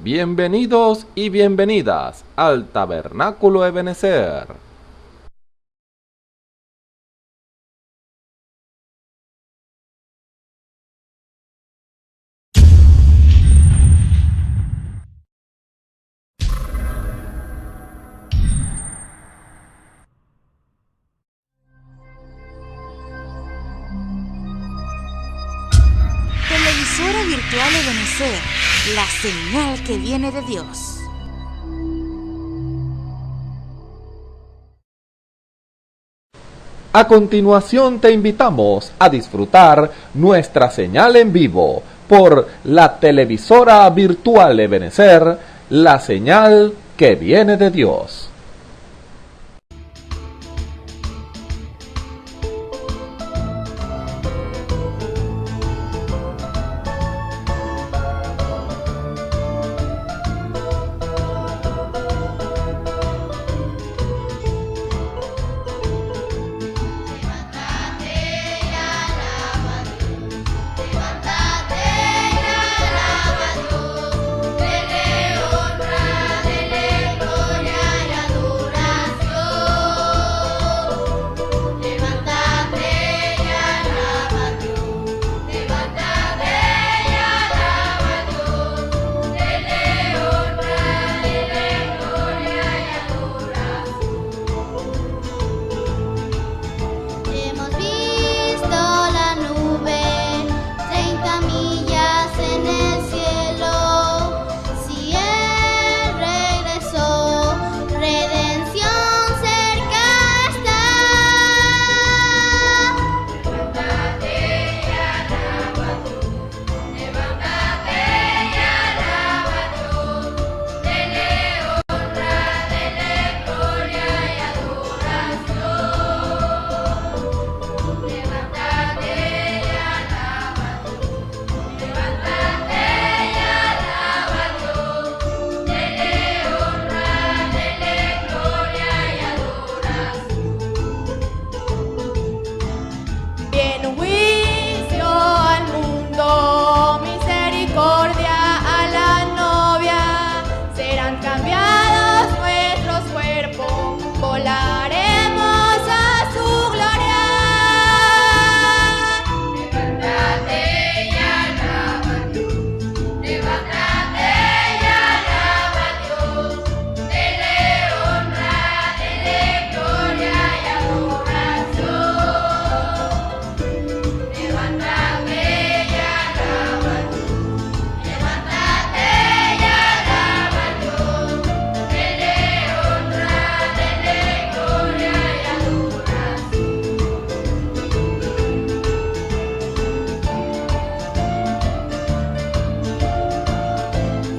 Bienvenidos y bienvenidas al Tabernáculo Ebenezer. Televisora virtual Ebenezer, la señal que viene de Dios. A continuación te invitamos a disfrutar nuestra señal en vivo por la televisora virtual Ebenezer, la señal que viene de Dios.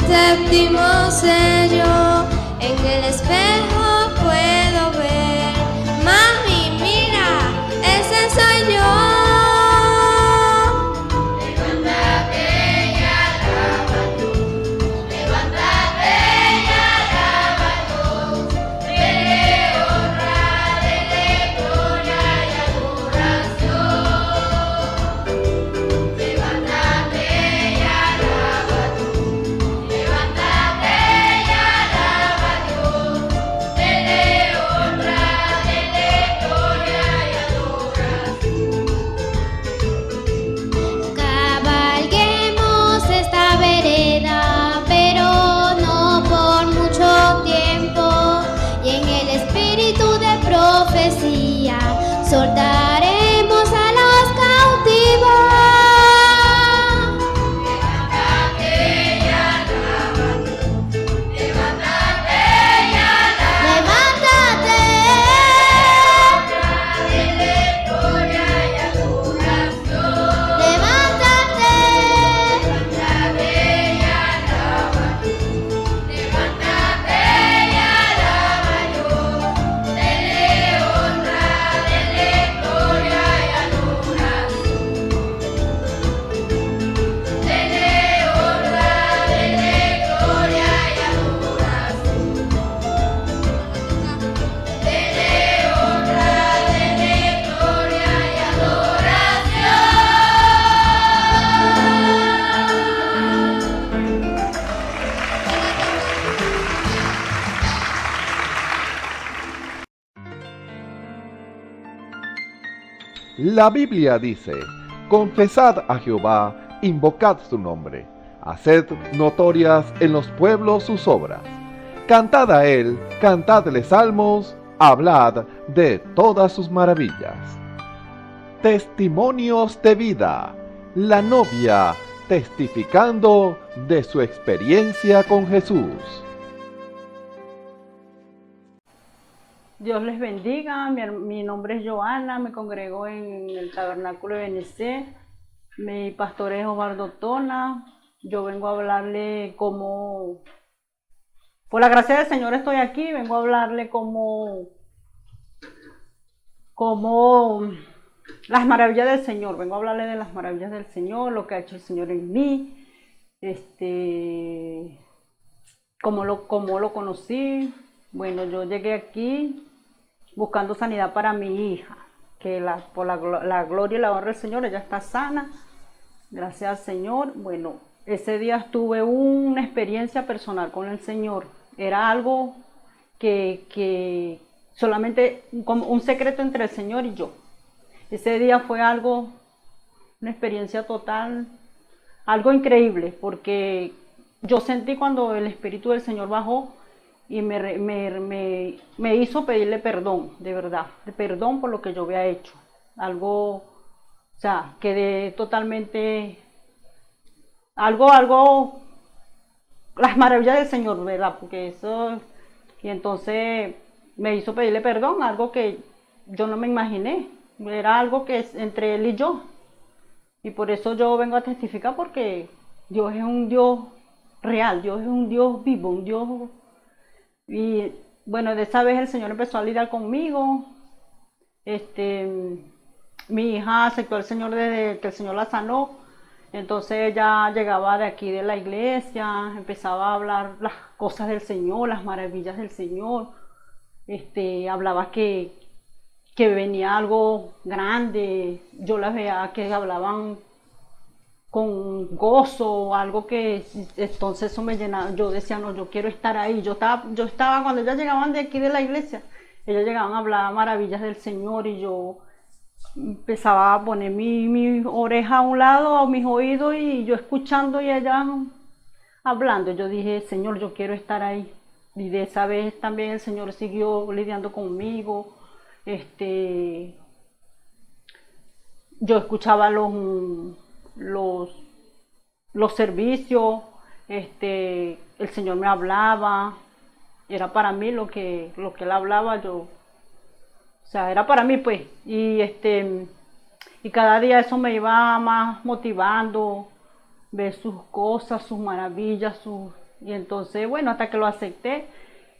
Séptimo sello, en el espejo puedo ver. Mami, mira, ese soy yo. Levántate y alaba a Dios, levántate y alaba a Dios. Dele honra, dele gloria y adoración. Levántate y alaba a Dios. Levántate y alaba a Dios. La Biblia dice, confesad a Jehová, invocad su nombre, haced notorias en los pueblos sus obras. Cantad a él, cantadle salmos, hablad de todas sus maravillas. Testimonios de vida. La novia testificando de su experiencia con Jesús. Dios les bendiga, mi nombre es Joana, me congrego en el Tabernáculo de Benecer, mi pastor es Osvaldo Tona, yo vengo a hablarle como, por la gracia del Señor estoy aquí, vengo a hablarle como las maravillas del Señor, vengo a hablarle de las maravillas del Señor, lo que ha hecho el Señor en mí, cómo lo conocí. Bueno, yo llegué aquí buscando sanidad para mi hija, que por la gloria y la honra del Señor, ella está sana, gracias al Señor. Bueno, ese día tuve una experiencia personal con el Señor, era algo que solamente como un secreto entre el Señor y yo. Ese día fue una experiencia total, algo increíble, porque yo sentí cuando el Espíritu del Señor bajó y me hizo pedirle perdón, de verdad, perdón por lo que yo había hecho. Algo, o sea, quedé totalmente, las maravillas del Señor, ¿verdad? Porque eso, y entonces me hizo pedirle perdón, algo que yo no me imaginé, era algo que es entre él y yo. Y por eso yo vengo a testificar, porque Dios es un Dios real, Dios es un Dios vivo, un Dios. Y bueno, de esa vez el Señor empezó a lidiar conmigo. Mi hija aceptó al Señor desde que el Señor la sanó. Entonces ella llegaba de aquí de la iglesia, empezaba a hablar las cosas del Señor, las maravillas del Señor. Hablaba que venía algo grande. Yo las veía que hablaban con gozo, algo que entonces eso me llenaba. Yo decía, no, yo quiero estar ahí. Yo estaba cuando ellas llegaban de aquí de la iglesia, ellas llegaban a hablar maravillas del Señor y yo empezaba a poner mi oreja a un lado, a mis oídos, y yo escuchando y ellas hablando. Yo dije, Señor, yo quiero estar ahí. Y de esa vez también el Señor siguió lidiando conmigo. Yo escuchaba los servicios, el Señor me hablaba, era para mí lo que él hablaba, o sea, era para mí, pues, y cada día eso me iba más motivando, ver sus cosas, sus maravillas, y entonces, bueno, hasta que lo acepté,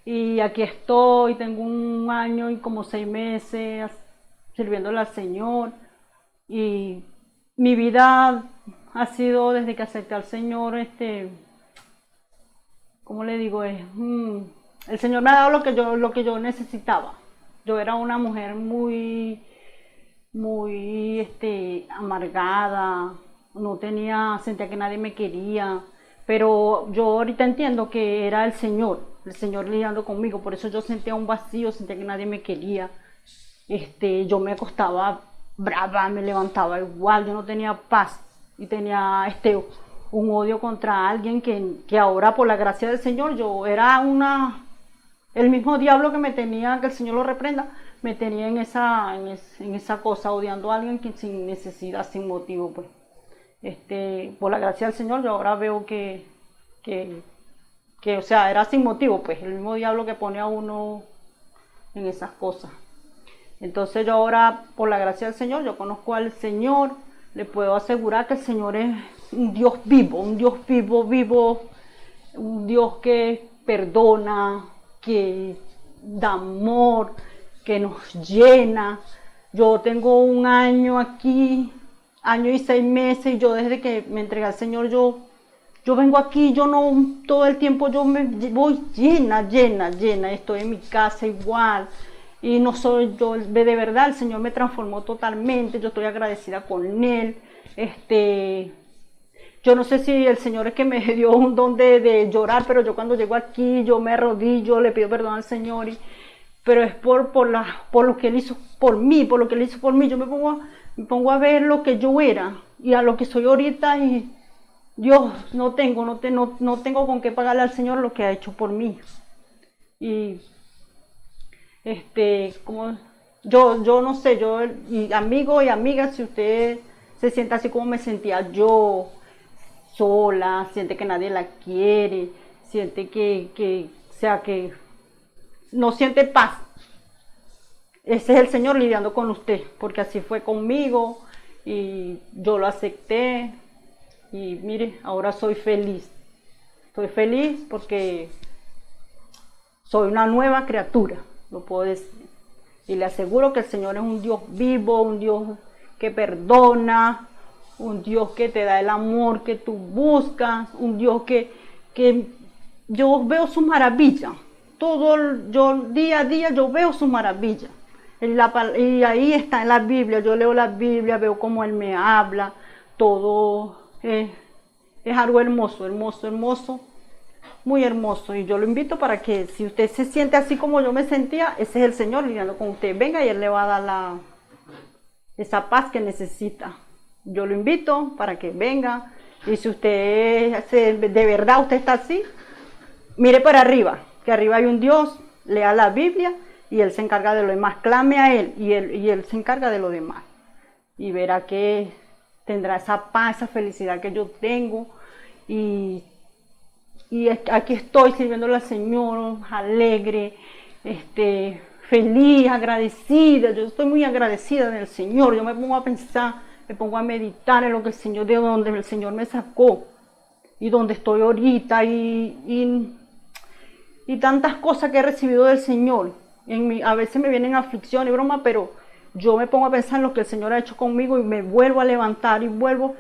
y aquí estoy, tengo 1 año y como 6 meses sirviéndole al Señor, y mi vida ha sido, desde que acepté al Señor, ¿cómo le digo? El Señor me ha dado lo que yo necesitaba. Yo era una mujer muy amargada, sentía que nadie me quería, pero yo ahorita entiendo que era el Señor lidiando conmigo, por eso yo sentía un vacío, sentía que nadie me quería. Yo me acostaba brava, me levantaba igual, yo no tenía paz y tenía un odio contra alguien que ahora, por la gracia del Señor, yo era el mismo diablo que me tenía, que el Señor lo reprenda, me tenía en esa cosa, odiando a alguien sin necesidad, sin motivo, pues. Por la gracia del Señor, yo ahora veo que o sea, era sin motivo, pues, el mismo diablo que pone a uno en esas cosas. Entonces yo ahora, por la gracia del Señor, yo conozco al Señor, le puedo asegurar que el Señor es un Dios vivo, un Dios que perdona, que da amor, que nos llena. Yo tengo 1 año aquí, 1 año y 6 meses, y yo desde que me entregué al Señor, yo vengo aquí, yo no, todo el tiempo yo me voy llena, estoy en mi casa igual. Y no soy yo, de verdad, el Señor me transformó totalmente, yo estoy agradecida con Él. Yo no sé si el Señor es que me dio un don de llorar, pero yo cuando llego aquí, yo me arrodillo, le pido perdón al Señor, pero es por lo que Él hizo por mí, yo me pongo a ver lo que yo era y a lo que soy ahorita y Dios, no tengo con qué pagarle al Señor lo que ha hecho por mí. Y como yo no sé, y amigo y amiga, si usted se siente así como me sentía yo, sola, siente que nadie la quiere, siente que no siente paz, ese es el Señor lidiando con usted, porque así fue conmigo y yo lo acepté y mire, ahora soy feliz porque soy una nueva criatura, lo puedo decir. Y le aseguro que el Señor es un Dios vivo, un Dios que perdona, un Dios que te da el amor que tú buscas, un Dios que yo veo sus maravillas. Día a día yo veo sus maravillas. Y ahí está en la Biblia, yo leo la Biblia, veo cómo Él me habla, todo es algo hermoso, muy hermoso. Y yo lo invito para que si usted se siente así como yo me sentía, ese es el Señor lidiando con usted. Venga y Él le va a dar esa paz que necesita. Yo lo invito para que venga. Y si usted de verdad usted está así, mire para arriba, que arriba hay un Dios, lea la Biblia y Él se encarga de lo demás. Clame a Él y Él se encarga de lo demás. Y verá que tendrá esa paz, esa felicidad que yo tengo. Y aquí estoy sirviéndole al Señor, alegre, feliz, agradecida. Yo estoy muy agradecida del Señor. Yo me pongo a pensar, me pongo a meditar en lo que el Señor, de donde el Señor me sacó y donde estoy ahorita y tantas cosas que he recibido del Señor. A veces me vienen aflicciones y broma, pero yo me pongo a pensar en lo que el Señor ha hecho conmigo y me vuelvo a levantar y vuelvo.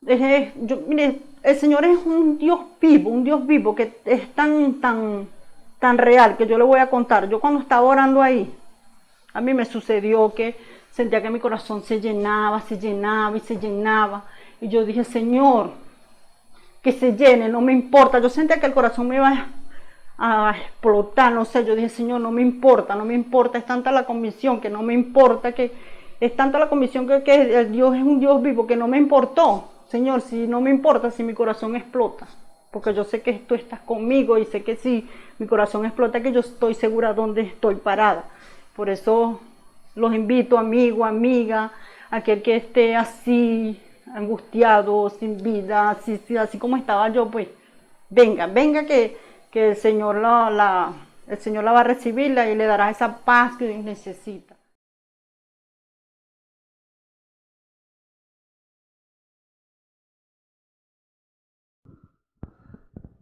Mire, el Señor es un Dios vivo que es tan real que yo le voy a contar. Yo cuando estaba orando ahí, a mí me sucedió que sentía que mi corazón se llenaba y se llenaba. Y yo dije, Señor, que se llene, no me importa. Yo sentía que el corazón me iba a explotar, no sé. Yo dije, Señor, no me importa. Es tanta la convicción que no me importa, es tanta la convicción que el Dios es un Dios vivo que no me importó. Señor, si no me importa, si mi corazón explota, porque yo sé que tú estás conmigo y sé que si mi corazón explota, que yo estoy segura dónde estoy parada. Por eso los invito, amigo, amiga, aquel que esté así, angustiado, sin vida, así como estaba yo, pues venga que el Señor el Señor la va a recibir y le dará esa paz que necesita.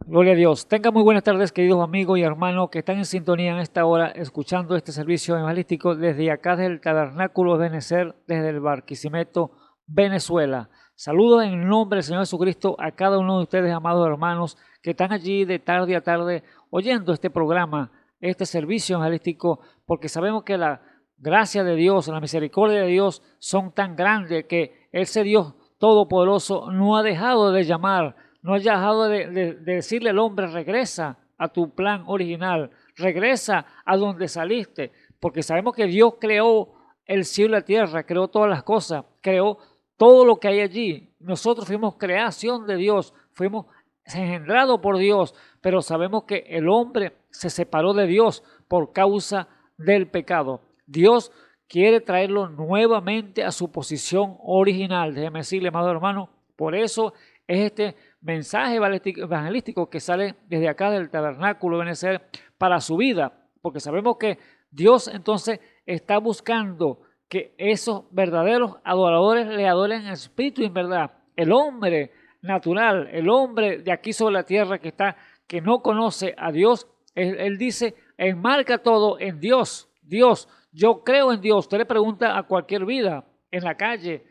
Gloria a Dios. Tengan muy buenas tardes, queridos amigos y hermanos que están en sintonía en esta hora, escuchando este servicio evangelístico desde acá del Tabernáculo de Benecer, desde el Barquisimeto, Venezuela. Saludos en el nombre del Señor Jesucristo a cada uno de ustedes, amados hermanos, que están allí de tarde a tarde oyendo este programa, este servicio evangelístico, porque sabemos que la gracia de Dios, la misericordia de Dios son tan grandes que ese Dios todopoderoso no ha dejado de llamar, no haya dejado de decirle al hombre, regresa a tu plan original, regresa a donde saliste, porque sabemos que Dios creó el cielo y la tierra, creó todas las cosas, creó todo lo que hay allí. Nosotros fuimos creación de Dios, fuimos engendrados por Dios, pero sabemos que el hombre se separó de Dios por causa del pecado. Dios quiere traerlo nuevamente a su posición original. Déjeme decirle, amado hermano, por eso es este mensaje evangelístico que sale desde acá del Tabernáculo de Benecer para su vida, porque sabemos que Dios entonces está buscando que esos verdaderos adoradores le adoren en espíritu y en verdad. El hombre natural, el hombre de aquí sobre la tierra que no conoce a Dios, él dice, enmarca todo en Dios. Dios, yo creo en Dios. Usted le pregunta a cualquier vida en la calle,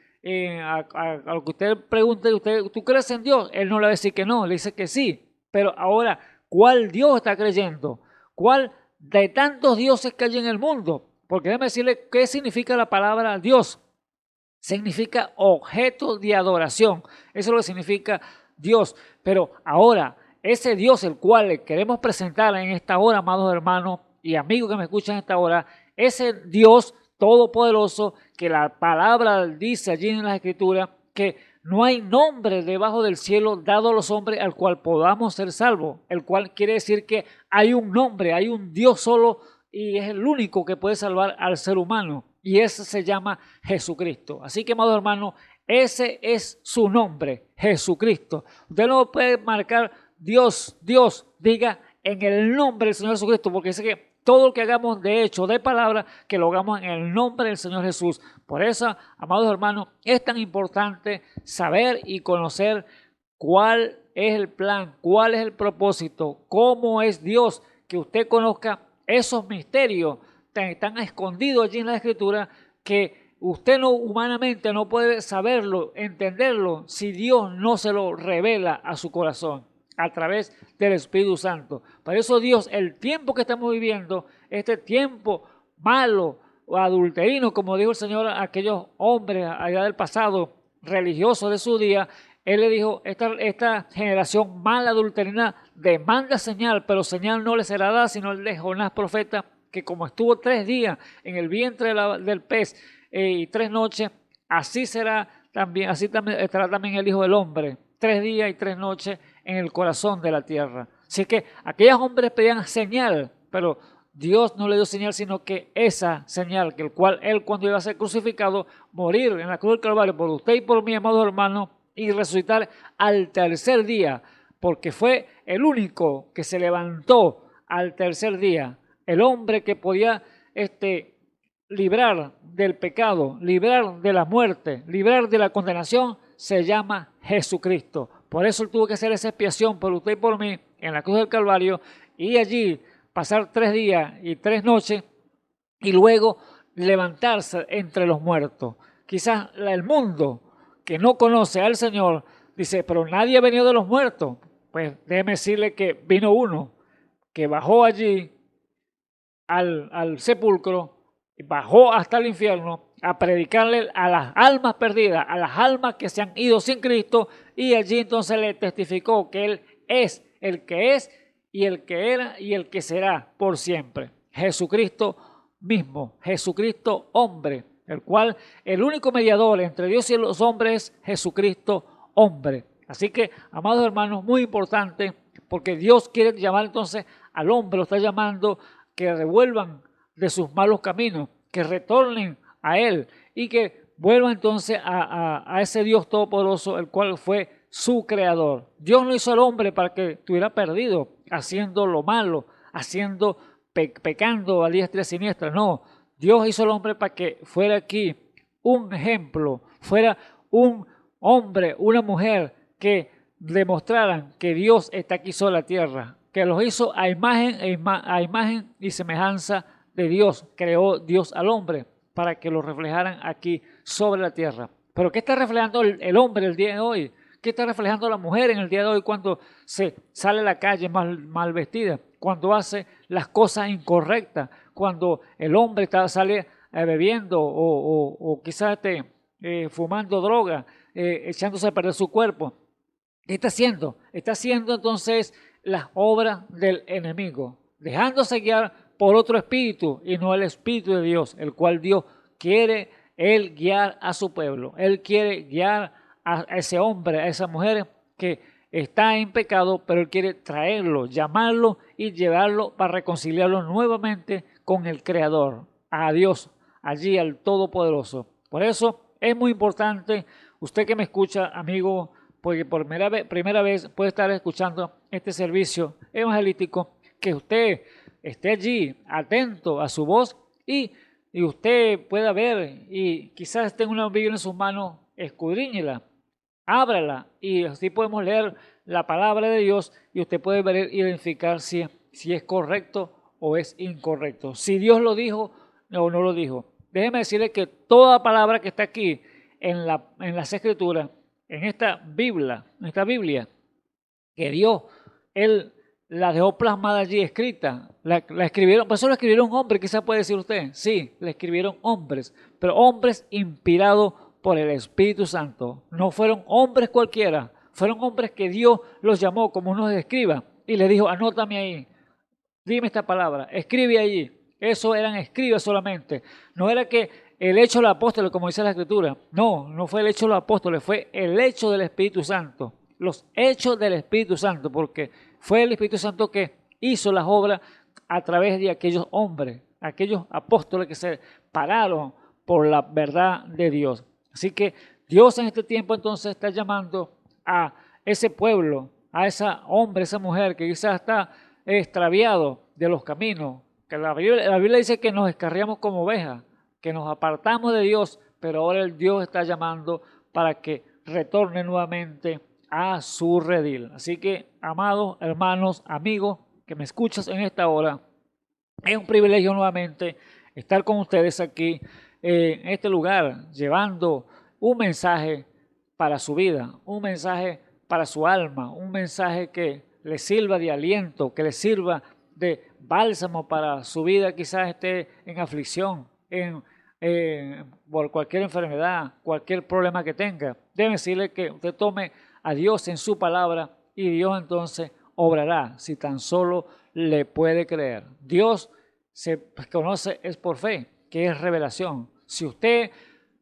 a lo que usted pregunte, ¿tú crees en Dios? Él no le va a decir que no, le dice que sí. Pero ahora, ¿cuál Dios está creyendo? ¿Cuál de tantos dioses que hay en el mundo? Porque déjeme decirle qué significa la palabra Dios. Significa objeto de adoración. Eso es lo que significa Dios. Pero ahora, ese Dios el cual le queremos presentar en esta hora, amados hermanos y amigos que me escuchan en esta hora, ese Dios Todopoderoso, que la palabra dice allí en la Escritura que no hay nombre debajo del cielo dado a los hombres al cual podamos ser salvos, el cual quiere decir que hay un nombre, hay un Dios solo y es el único que puede salvar al ser humano, y ese se llama Jesucristo. Así que, amados hermanos, ese es su nombre, Jesucristo. Usted no puede marcar Dios, Dios, diga en el nombre del Señor Jesucristo, porque dice que todo lo que hagamos de hecho, de palabra, que lo hagamos en el nombre del Señor Jesús. Por eso, amados hermanos, es tan importante saber y conocer cuál es el plan, cuál es el propósito, cómo es Dios, que usted conozca esos misterios tan escondidos allí en la Escritura que usted no humanamente no puede saberlo, entenderlo, si Dios no se lo revela a su corazón a través del Espíritu Santo. Por eso Dios, el tiempo que estamos viviendo, este tiempo malo o adulterino, como dijo el Señor a aquellos hombres allá del pasado, religiosos de su día, Él le dijo, esta generación mala adulterina demanda señal, pero señal no le será dada, sino el de Jonás profeta, que como estuvo 3 días en el vientre del pez y 3 noches, así será también, así también estará también el Hijo del Hombre, 3 días y 3 noches en el corazón de la tierra. Así que aquellos hombres pedían señal, pero Dios no le dio señal, sino que esa señal, que el cual Él, cuando iba a ser crucificado, morir en la cruz del Calvario por usted y por mí, amados hermanos, y resucitar al 3er día, porque fue el único que se levantó al 3er día, el hombre que podía librar del pecado, librar de la muerte, librar de la condenación, se llama Jesucristo. Por eso Él tuvo que hacer esa expiación por usted y por mí en la cruz del Calvario, y allí pasar 3 días y 3 noches y luego levantarse entre los muertos. Quizás el mundo que no conoce al Señor dice, pero nadie ha venido de los muertos. Pues déjeme decirle que vino uno que bajó allí al sepulcro, bajó hasta el infierno a predicarle a las almas perdidas, a las almas que se han ido sin Cristo, y allí entonces le testificó que Él es el que es y el que era y el que será por siempre. Jesucristo mismo, Jesucristo hombre, el cual el único mediador entre Dios y los hombres es Jesucristo hombre. Así que, amados hermanos, muy importante, porque Dios quiere llamar entonces al hombre, lo está llamando que revuelvan de sus malos caminos, que retornen a Él y que vuelvan entonces a ese Dios todopoderoso, el cual fue su creador. Dios no hizo al hombre para que estuviera perdido, haciendo lo malo, haciendo pecando a diestra y siniestra. No, Dios hizo al hombre para que fuera aquí un ejemplo, fuera un hombre, una mujer que demostraran que Dios está aquí sobre la tierra, que los hizo a imagen y semejanza de Dios. Creó Dios al hombre para que lo reflejaran aquí sobre la tierra. Pero ¿qué está reflejando el hombre el día de hoy? ¿Qué está reflejando la mujer en el día de hoy cuando se sale a la calle mal vestida? Cuando hace las cosas incorrectas, cuando el hombre sale bebiendo o quizás fumando droga, echándose a perder su cuerpo. ¿Qué está haciendo? Está haciendo entonces las obras del enemigo, dejándose guiar por otro espíritu y no el Espíritu de Dios, el cual Dios quiere Él guiar a su pueblo. Él quiere guiar a ese hombre, a esa mujer que está en pecado, pero Él quiere traerlo, llamarlo y llevarlo para reconciliarlo nuevamente con el Creador, a Dios, allí al Todopoderoso. Por eso es muy importante, usted que me escucha, amigo, porque por primera vez puede estar escuchando este servicio evangelístico, que usted esté allí atento a su voz y usted pueda ver y quizás tenga una Biblia en sus manos, escudriñela, ábrala y así podemos leer la palabra de Dios y usted puede ver, identificar si es correcto o es incorrecto, si Dios lo dijo o no lo dijo. Déjeme decirle que toda palabra que está aquí en las Escrituras, en esta Biblia que Dios, Él la dejó plasmada allí, escrita, la escribieron, por eso la escribieron hombres, quizás puede decir usted, sí, la escribieron hombres, pero hombres inspirados por el Espíritu Santo, no fueron hombres cualquiera, fueron hombres que Dios los llamó como unos escribas y le dijo, anótame ahí, dime esta palabra, escribe allí, Eso eran escribas solamente. No era que el hecho de los apóstoles, como dice la Escritura. No, no fue el hecho de los apóstoles, fue el hecho del Espíritu Santo. Los hechos del Espíritu Santo, porque fue el Espíritu Santo que hizo las obras a través de aquellos hombres, aquellos apóstoles que se pararon por la verdad de Dios. Así que Dios en este tiempo entonces está llamando a ese pueblo, a esa hombre, esa mujer que quizás está extraviado de los caminos, que la Biblia dice que nos descarriamos como ovejas, que nos apartamos de Dios, pero ahora el Dios está llamando para que retorne nuevamente a su redil. Así que, amados hermanos, amigos, que me escuchas en esta hora, es un privilegio nuevamente estar con ustedes aquí en este lugar, llevando un mensaje para su vida, un mensaje para su alma, un mensaje que le sirva de aliento, que le sirva de bálsamo para su vida, quizás esté en aflicción, por cualquier enfermedad, cualquier problema que tenga. Debe decirle que usted tome a Dios en su palabra y Dios entonces obrará si tan solo le puede creer. Dios se conoce es por fe, que es revelación. Si usted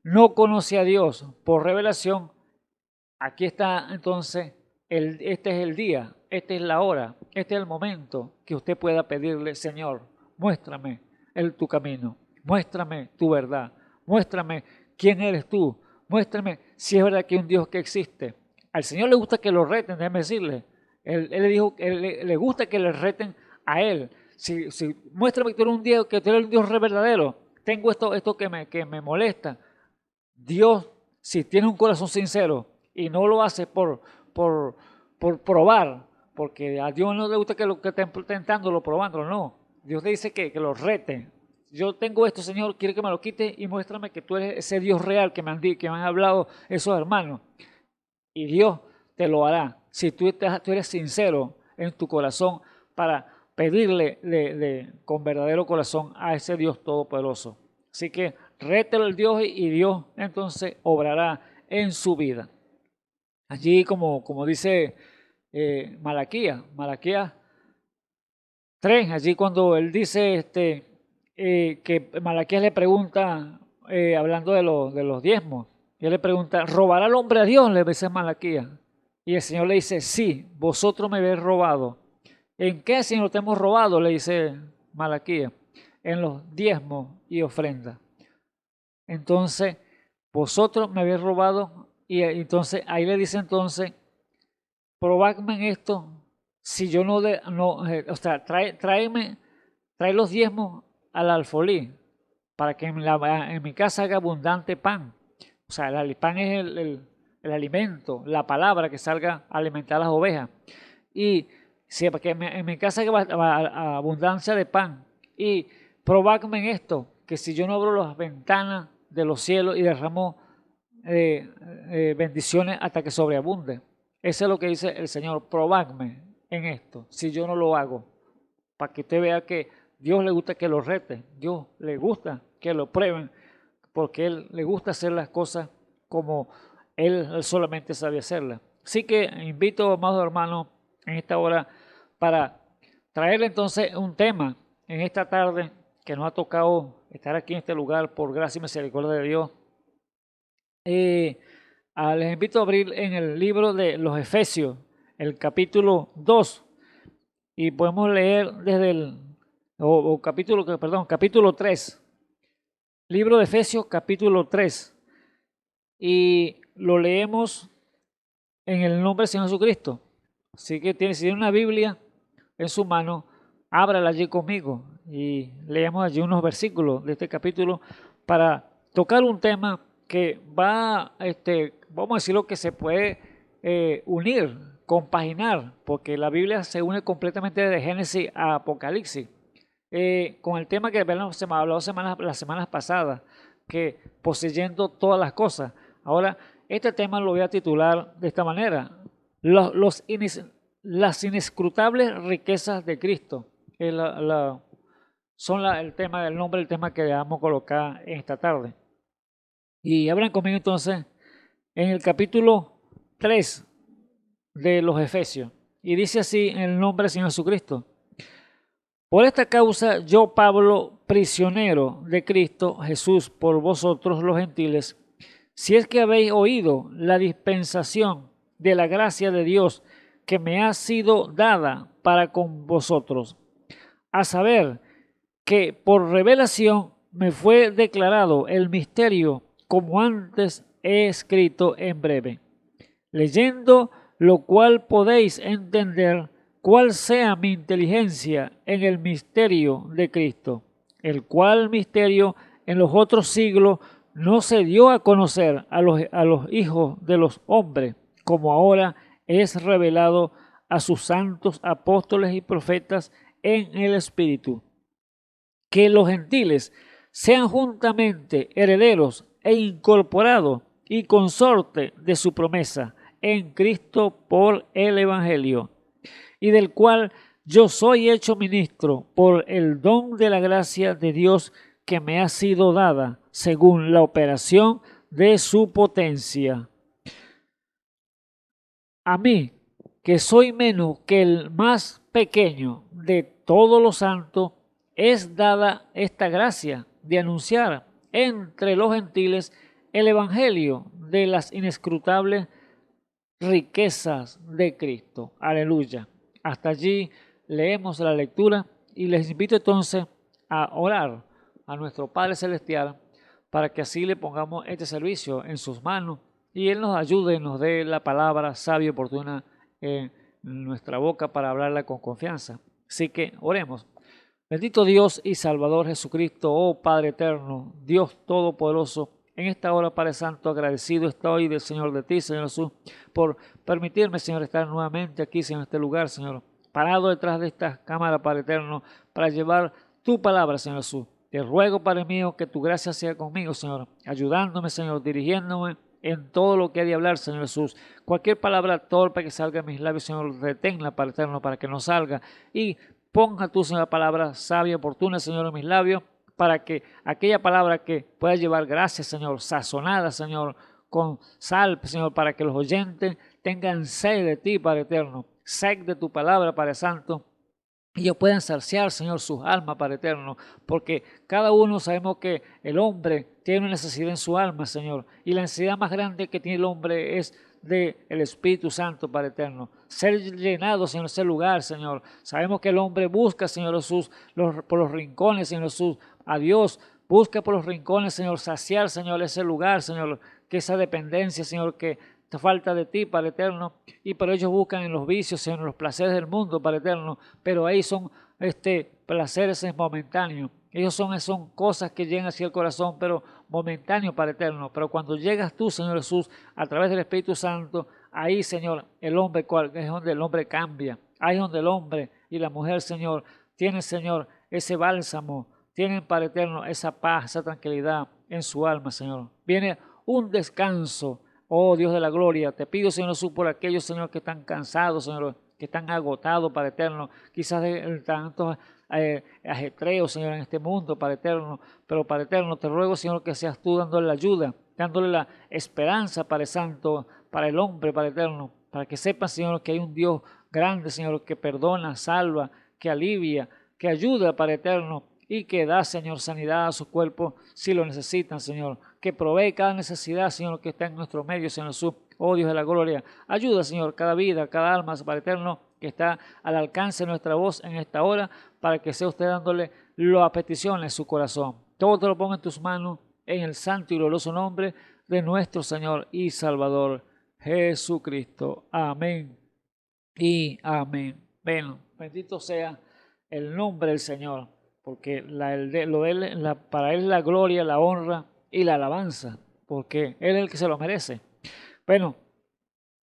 no conoce a Dios por revelación, aquí está entonces, este es el día, esta es la hora, este es el momento que usted pueda pedirle: Señor, muéstrame tu camino, muéstrame tu verdad, muéstrame quién eres tú, muéstrame si es verdad que hay un Dios que existe. Al Señor le gusta que lo reten, déjeme decirle. Él le dijo que le gusta que le reten a Él. Si muéstrame que tú eres un Dios verdadero. Tengo esto que me molesta. Dios, si tiene un corazón sincero y no lo hace por probar, porque a Dios no le gusta que lo que estén tentándolo, probándolo, no. Dios le dice que lo rete. Yo tengo esto, Señor, quiero que me lo quite y muéstrame que tú eres ese Dios real que me han hablado esos hermanos. Y Dios te lo hará si tú eres sincero en tu corazón para pedirle con verdadero corazón a ese Dios todopoderoso. Así que rételo al Dios y Dios entonces obrará en su vida. Allí como dice Malaquías 3, allí cuando él dice que Malaquías le pregunta, hablando de los diezmos, y él le pregunta: ¿robará el hombre a Dios?, le dice Malaquías. Y el Señor le dice: sí, vosotros me habéis robado. ¿En qué, Señor, te hemos robado?, le dice Malaquías. En los diezmos y ofrendas. Entonces, vosotros me habéis robado, y entonces ahí le dice entonces: probadme en esto, si yo trae los diezmos al alfolí, para que en mi casa haga abundante pan. O sea, el pan es el alimento, la palabra que salga a alimentar a las ovejas. Y si para que en mi casa haya abundancia de pan. Y probadme en esto, que si yo no abro las ventanas de los cielos y derramo bendiciones hasta que sobreabunde. Eso es lo que dice el Señor: probadme en esto, si yo no lo hago, para que usted vea que Dios le gusta que lo rete, Dios le gusta que lo prueben, porque Él le gusta hacer las cosas como Él solamente sabe hacerlas. Así que invito, amados hermanos, en esta hora para traerle entonces un tema en esta tarde que nos ha tocado estar aquí en este lugar por gracia y misericordia de Dios. Les invito a abrir en el libro de los Efesios, el capítulo 2, y podemos leer desde capítulo 3. Libro de Efesios, capítulo 3. Y lo leemos en el nombre del Señor Jesucristo. Así que si tiene una Biblia en su mano, ábrala allí conmigo y leemos allí unos versículos de este capítulo para tocar un tema que va, vamos a decirlo, que se puede unir, compaginar, porque la Biblia se une completamente de Génesis a Apocalipsis, con el tema que se me habló las semanas pasadas, que poseyendo todas las cosas. Ahora, este tema lo voy a titular de esta manera: las inescrutables riquezas de Cristo. Son el nombre del tema que vamos a colocar en esta tarde. Y abran conmigo entonces en el capítulo 3 de los Efesios. Y dice así en el nombre del Señor Jesucristo: Por esta causa yo, Pablo, prisionero de Cristo Jesús por vosotros los gentiles, si es que habéis oído la dispensación de la gracia de Dios que me ha sido dada para con vosotros, a saber que por revelación me fue declarado el misterio, como antes he escrito en breve, leyendo lo cual podéis entender cuál sea mi inteligencia en el misterio de Cristo, el cual misterio en los otros siglos no se dio a conocer a los hijos de los hombres, como ahora es revelado a sus santos apóstoles y profetas en el Espíritu, que los gentiles sean juntamente herederos e incorporados y consorte de su promesa en Cristo por el Evangelio, y del cual yo soy hecho ministro por el don de la gracia de Dios que me ha sido dada según la operación de su potencia. A mí, que soy menos que el más pequeño de todos los santos, es dada esta gracia de anunciar entre los gentiles el Evangelio de las inescrutables riquezas de Cristo. Aleluya. Hasta allí leemos la lectura y les invito entonces a orar a nuestro Padre Celestial para que así le pongamos este servicio en sus manos y Él nos ayude y nos dé la palabra sabia y oportuna en nuestra boca para hablarla con confianza. Así que oremos. Bendito Dios y Salvador Jesucristo, oh Padre eterno, Dios todopoderoso, en esta hora, Padre Santo, agradecido estoy del Señor de ti, Señor Jesús, por permitirme, Señor, estar nuevamente aquí, Señor, en este lugar, Señor, parado detrás de esta cámara, Padre eterno, para llevar tu palabra, Señor Jesús. Te ruego, Padre mío, que tu gracia sea conmigo, Señor, ayudándome, Señor, dirigiéndome en todo lo que he de hablar, Señor Jesús. Cualquier palabra torpe que salga de mis labios, Señor, reténla, Padre eterno, para que no salga. Y ponga tú, Señor, la palabra sabia y oportuna, Señor, en mis labios, para que aquella palabra que pueda llevar gracia, Señor, sazonada, Señor, con sal, Señor, para que los oyentes tengan sed de ti, Padre eterno, sed de tu palabra, Padre Santo, y ellos puedan saciar, Señor, sus almas, Padre eterno, porque cada uno sabemos que el hombre tiene una necesidad en su alma, Señor, y la necesidad más grande que tiene el hombre es del Espíritu Santo, Padre eterno, ser llenado, Señor, ese lugar, Señor. Sabemos que el hombre busca, Señor Jesús, por los rincones, Señor Jesús, a Dios, busca por los rincones, Señor, saciar, Señor, ese lugar, Señor, que esa dependencia, Señor, que te falta de ti, Padre eterno, y pero ellos buscan en los vicios, Señor, en los placeres del mundo, Padre eterno, pero ahí son placeres momentáneos. Ellos son cosas que llegan hacia el corazón, pero momentáneos, Padre eterno. Pero cuando llegas tú, Señor Jesús, a través del Espíritu Santo, ahí, Señor, el hombre es donde el hombre cambia. Ahí es donde el hombre y la mujer, Señor, tienen, Señor, ese bálsamo, tienen, Padre eterno, esa paz, esa tranquilidad en su alma, Señor. Viene un descanso. Oh Dios de la gloria, te pido, Señor Jesús, por aquellos, Señor, que están cansados, Señor, que están agotados, Padre eterno, quizás de tantos ajetreos, Señor, en este mundo, Padre eterno. Pero, Padre eterno, te ruego, Señor, que seas tú dándole la ayuda, dándole la esperanza, Padre Santo, para el hombre, Padre eterno, para que sepan, Señor, que hay un Dios grande, Señor, que perdona, salva, que alivia, que ayuda, Padre eterno, y que da, Señor, sanidad a su cuerpo si lo necesitan, Señor. Que provee cada necesidad, Señor, que está en nuestro medio, Señor Jesús. Oh Dios de la gloria, ayuda, Señor, cada vida, cada alma, Padre eterno, que está al alcance de nuestra voz en esta hora, para que sea usted dándole las peticiones en su corazón. Todo te lo pongo en tus manos, en el santo y glorioso nombre de nuestro Señor y Salvador Jesucristo. Amén y amén. Bueno, bendito sea el nombre del Señor, porque para Él la gloria, la honra y la alabanza, porque Él es el que se lo merece. Bueno,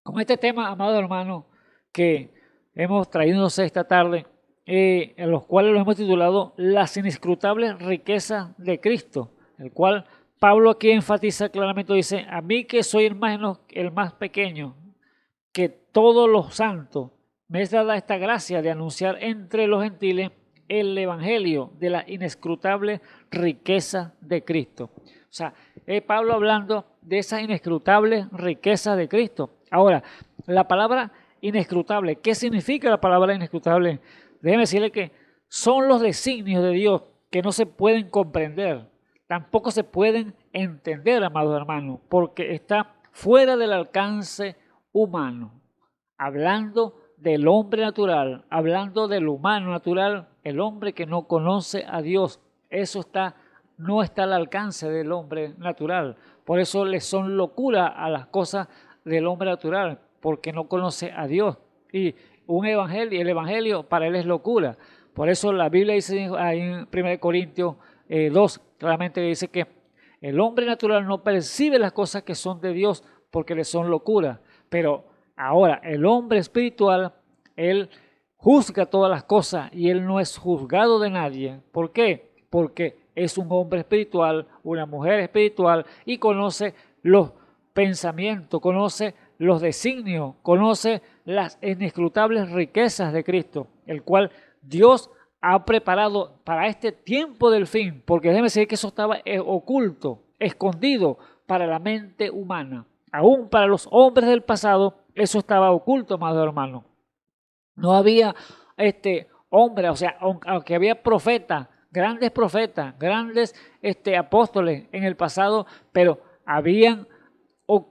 con este tema, amado hermano, que hemos traído esta tarde, en los cuales lo hemos titulado Las inescrutables riquezas de Cristo, el cual Pablo aquí enfatiza claramente, dice, a mí que soy el más pequeño que todos los santos, me es dada esta gracia de anunciar entre los gentiles el evangelio de la inescrutable riqueza de Cristo. O sea, es Pablo hablando de esas inescrutables riquezas de Cristo. Ahora, la palabra inescrutable, ¿qué significa la palabra inescrutable? Déjeme decirle que son los designios de Dios que no se pueden comprender, tampoco se pueden entender, amados hermanos, porque está fuera del alcance humano. Hablando del hombre natural, hablando del humano natural, el hombre que no conoce a Dios, eso no está al alcance del hombre natural. Por eso le son locura a las cosas del hombre natural, porque no conoce a Dios. Y el evangelio para él es locura. Por eso la Biblia dice ahí en 1 Corintios 2, claramente dice que el hombre natural no percibe las cosas que son de Dios porque le son locura. Pero ahora el hombre espiritual, él juzga todas las cosas y él no es juzgado de nadie. ¿Por qué? Porque es un hombre espiritual, una mujer espiritual y conoce los pensamientos, conoce los designios, conoce las inescrutables riquezas de Cristo, el cual Dios ha preparado para este tiempo del fin, porque déjeme decir que eso estaba oculto, escondido para la mente humana. Aún para los hombres del pasado, eso estaba oculto, amado hermano. No había hombre, o sea, aunque había profetas, grandes apóstoles en el pasado, pero habían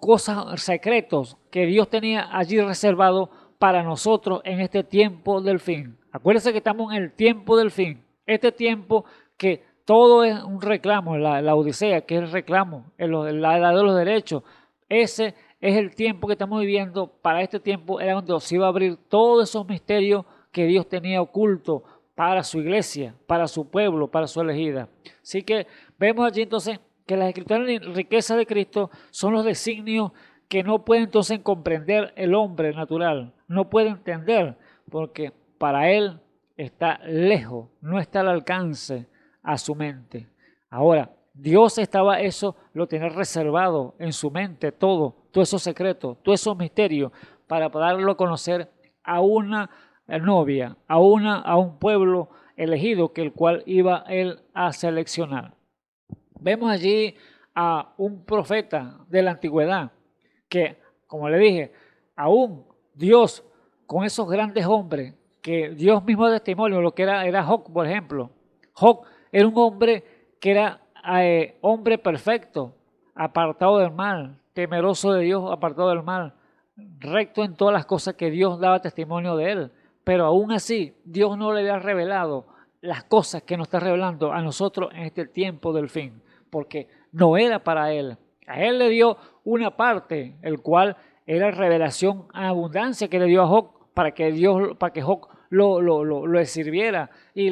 cosas secretos que Dios tenía allí reservado para nosotros en este tiempo del fin. Acuérdense que estamos en el tiempo del fin, este tiempo que todo es un reclamo, la Odisea, que es el reclamo, la edad de los derechos. Ese es el tiempo que estamos viviendo. Para este tiempo era donde se iba a abrir todos esos misterios que Dios tenía oculto para su iglesia, para su pueblo, para su elegida. Así que vemos allí entonces que las escrituras de riqueza de Cristo son los designios que no puede entonces comprender el hombre natural, no puede entender, porque para él está lejos, no está al alcance a su mente. Ahora, Dios lo tenía reservado en su mente, todos esos secretos, todos esos misterios, para darlo a conocer a una novia, a un pueblo elegido, que el cual iba él a seleccionar. Vemos allí a un profeta de la antigüedad que, como le dije, aún Dios, con esos grandes hombres, que Dios mismo da testimonio, lo que era Job, por ejemplo. Job era un hombre que era hombre perfecto, apartado del mal, temeroso de Dios, apartado del mal, recto en todas las cosas que Dios daba testimonio de él. Pero aún así, Dios no le había revelado las cosas que nos está revelando a nosotros en este tiempo del fin, porque no era para él. A él le dio una parte, el cual era revelación en abundancia que le dio a Job, para que Job lo sirviera y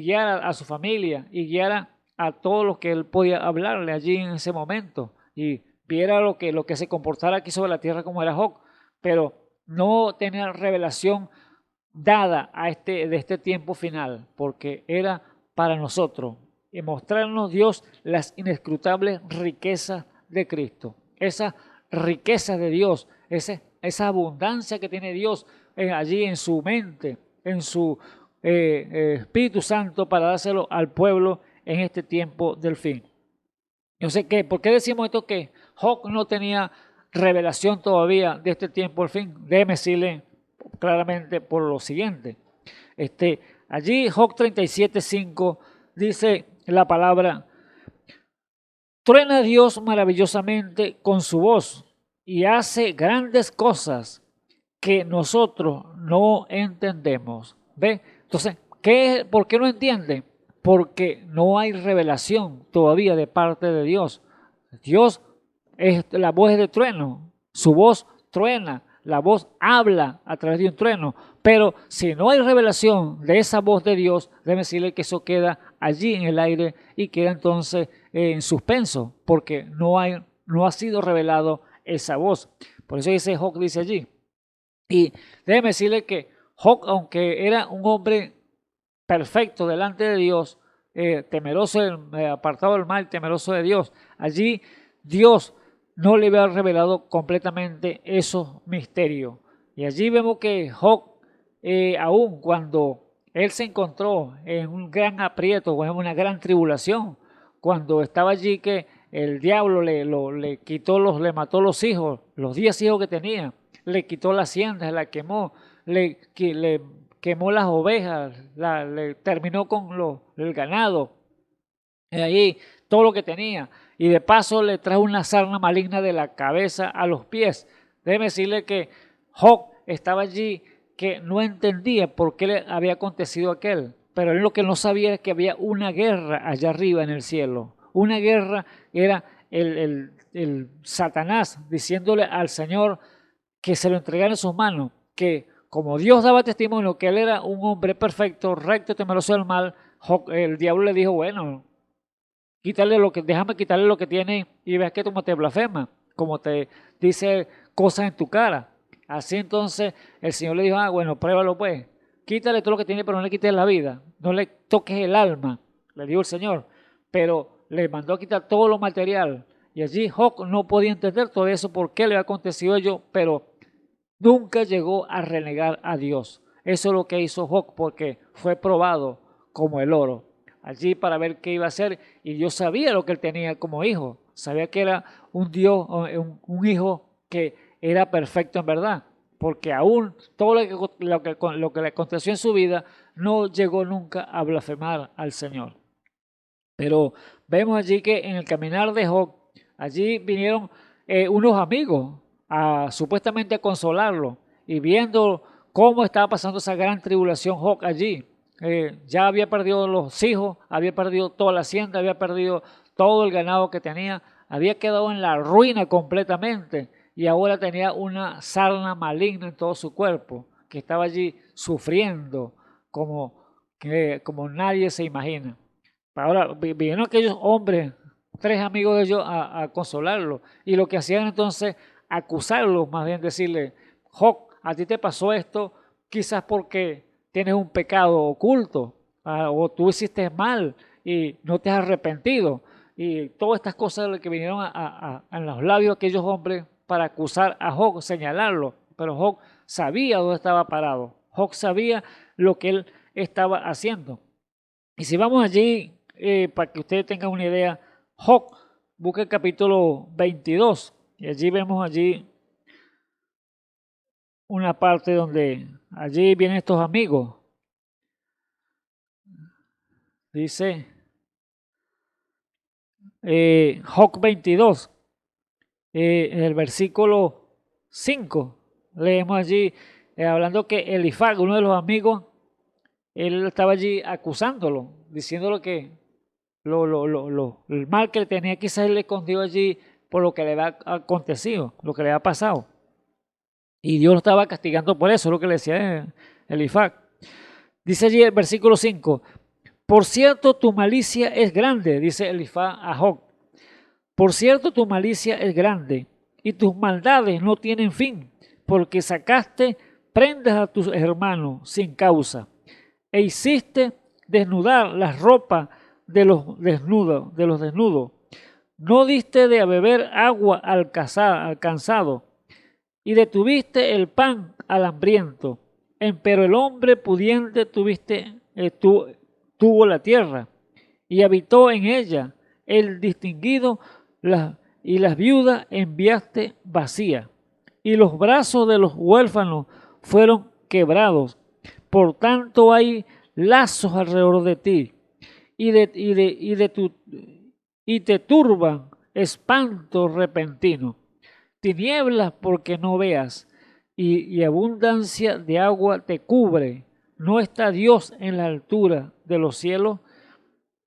guiara a su familia y guiara a todos los que él podía hablarle allí en ese momento y viera lo que se comportara aquí sobre la tierra como era Job, pero no tenía revelación dada de este tiempo final, porque era para nosotros y mostrarnos Dios las inescrutables riquezas de Cristo, esa riqueza de Dios, esa abundancia que tiene Dios allí en su mente, en su Espíritu Santo, para dárselo al pueblo en este tiempo del fin. Yo sé que, ¿por qué decimos esto? Que Job no tenía revelación todavía de este tiempo del fin. Déjeme decirle claramente por lo siguiente. Allí Job 37:5 dice la palabra: truena Dios maravillosamente con su voz y hace grandes cosas que nosotros no entendemos. ¿Ve? Entonces, ¿por qué no entiende? Porque no hay revelación todavía de parte de Dios. Dios la voz es de trueno, su voz truena, la voz habla a través de un trueno, pero si no hay revelación de esa voz de Dios, déjeme decirle que eso queda allí en el aire y queda entonces en suspenso, porque no ha sido revelado esa voz. Por eso Job dice allí. Y déjeme decirle que Job, aunque era un hombre perfecto delante de Dios, temeroso, apartado del mal, temeroso de Dios, allí Dios no le había revelado completamente esos misterios. Y allí vemos que Job, aún cuando él se encontró en un gran aprieto o en una gran tribulación, cuando estaba allí que el diablo le mató los hijos, los 10 hijos que tenía, le quitó la hacienda, la quemó, le quemó las ovejas, terminó con el ganado, y ahí todo lo que tenía. Y de paso le trajo una sarna maligna de la cabeza a los pies. Déjeme decirle que Job estaba allí, que no entendía por qué le había acontecido aquel. Pero él lo que no sabía es que había una guerra allá arriba en el cielo. Una guerra era el Satanás diciéndole al Señor que se lo entregara en sus manos, que como Dios daba testimonio que él era un hombre perfecto, recto, temeroso del mal, el diablo le dijo, bueno, déjame quitarle lo que tiene y veas que como te blasfema, como te dice cosas en tu cara. Así entonces el Señor le dijo, bueno, pruébalo pues, quítale todo lo que tiene, pero no le quites la vida, no le toques el alma, le dijo el Señor, pero le mandó a quitar todo lo material. Y allí Job no podía entender todo eso, por qué le había acontecido ello, pero nunca llegó a renegar a Dios. Eso es lo que hizo Job, porque fue probado como el oro allí para ver qué iba a hacer, y Dios sabía lo que él tenía como hijo, sabía que era un Dios, un hijo que era perfecto en verdad, porque aún todo lo que le aconteció en su vida no llegó nunca a blasfemar al Señor. Pero vemos allí que en el caminar de Job, allí vinieron unos amigos supuestamente a consolarlo, y viendo cómo estaba pasando esa gran tribulación Job allí, ya había perdido los hijos, había perdido toda la hacienda, había perdido todo el ganado que tenía, había quedado en la ruina completamente, y ahora tenía una sarna maligna en todo su cuerpo, que estaba allí sufriendo como nadie se imagina. Ahora vinieron aquellos hombres, 3 amigos de ellos, a consolarlo, y lo que hacían entonces, acusarlo, más bien decirle, Job, a ti te pasó esto quizás porque tienes un pecado oculto, o tú hiciste mal y no te has arrepentido, y todas estas cosas que vinieron en los labios de aquellos hombres para acusar a Job, señalarlo. Pero Job sabía dónde estaba parado, Job sabía lo que él estaba haciendo. Y si vamos allí, para que ustedes tengan una idea, Job, busca el capítulo 22, y allí vemos allí una parte donde allí vienen estos amigos. Dice Job 22, en el versículo 5, leemos allí, hablando que Elifaz, uno de los amigos, él estaba allí acusándolo, diciéndole que el mal que tenía quizás él le escondió allí por lo que le había acontecido, lo que le había pasado. Y Dios lo estaba castigando por eso, es lo que le decía Elifaz. Dice allí el versículo 5, por cierto tu malicia es grande, dice Elifaz a Job. Por cierto tu malicia es grande y tus maldades no tienen fin, porque sacaste prendas a tus hermanos sin causa e hiciste desnudar las ropas de los desnudos. No diste de beber agua al cansado y detuviste el pan al hambriento. Empero el hombre pudiente tuvo la tierra y habitó en ella. El distinguido y las viudas enviaste vacía, y los brazos de los huérfanos fueron quebrados. Por tanto hay lazos alrededor de ti, y te turban espanto repentino, tinieblas porque no veas, y abundancia de agua te cubre. ¿No está Dios en la altura de los cielos?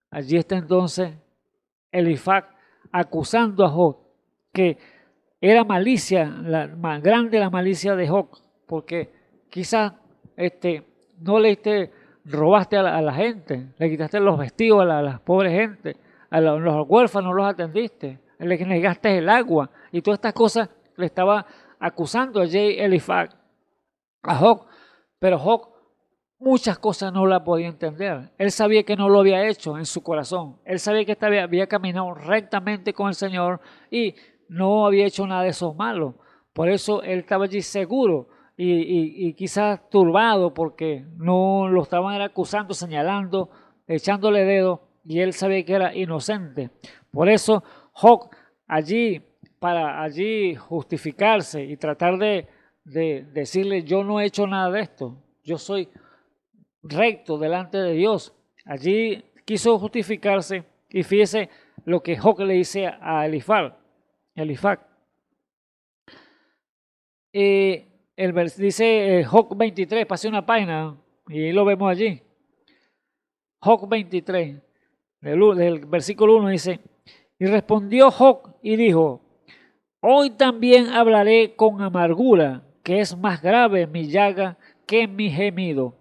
Allí está entonces Elifaz acusando a Job, que era malicia, más grande la malicia de Job, porque quizás no le robaste a la gente, le quitaste los vestidos a las pobres gente, los huérfanos los atendiste, le negaste el agua, y todas estas cosas le estaba acusando allí Elifaz a Job. Pero Job muchas cosas no las podía entender. Él sabía que no lo había hecho en su corazón. Él sabía que había caminado rectamente con el Señor y no había hecho nada de eso malo. Por eso él estaba allí seguro y quizás turbado, porque no lo estaban acusando, señalando, echándole dedo, y él sabía que era inocente. Por eso Job para justificarse y tratar de decirle, yo no he hecho nada de esto, yo soy recto delante de Dios. Allí quiso justificarse y fíjese lo que Job le dice a Elifac. Dice Job 23, pase una página y lo vemos allí. Job 23, del versículo 1 dice, y respondió Job y dijo, hoy también hablaré con amargura, que es más grave mi llaga que mi gemido.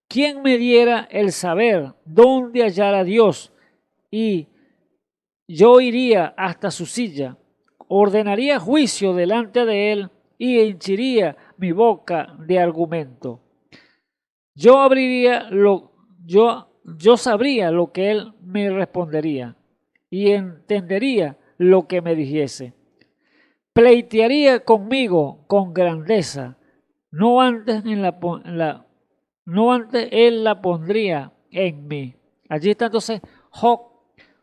¿Quién me diera el saber dónde hallar a Dios? Y yo iría hasta su silla, ordenaría juicio delante de él y henchiría mi boca de argumento. Yo sabría lo que él me respondería y entendería lo que me dijese. Pleitearía conmigo con grandeza, no antes él la pondría en mí. Allí está entonces Job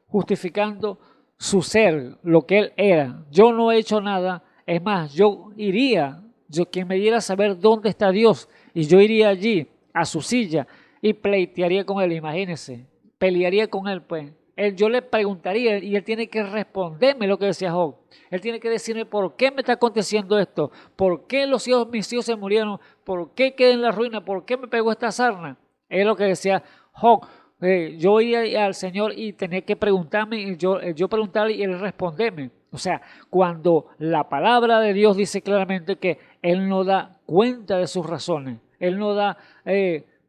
justificando su ser, lo que él era. Yo no he hecho nada, es más, yo quien me diera a saber dónde está Dios, y yo iría allí a su silla y pleitearía con él, imagínense, pelearía con él, pues. Yo le preguntaría y él tiene que responderme lo que decía Job. Él tiene que decirme por qué me está aconteciendo esto, por qué mis hijos se murieron, por qué quedé en la ruina, por qué me pegó esta sarna. Es lo que decía Job. Yo iría al Señor y tenía que preguntarme, y yo preguntarle y él responderme. O sea, cuando la palabra de Dios dice claramente que él no da cuenta de sus razones, él no da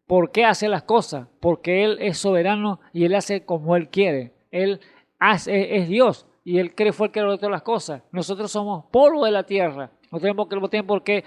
por qué hace las cosas, porque él es soberano y él hace como él quiere. Él es Dios y él fue el que logró todas las cosas. Nosotros somos polvo de la tierra. No tenemos por qué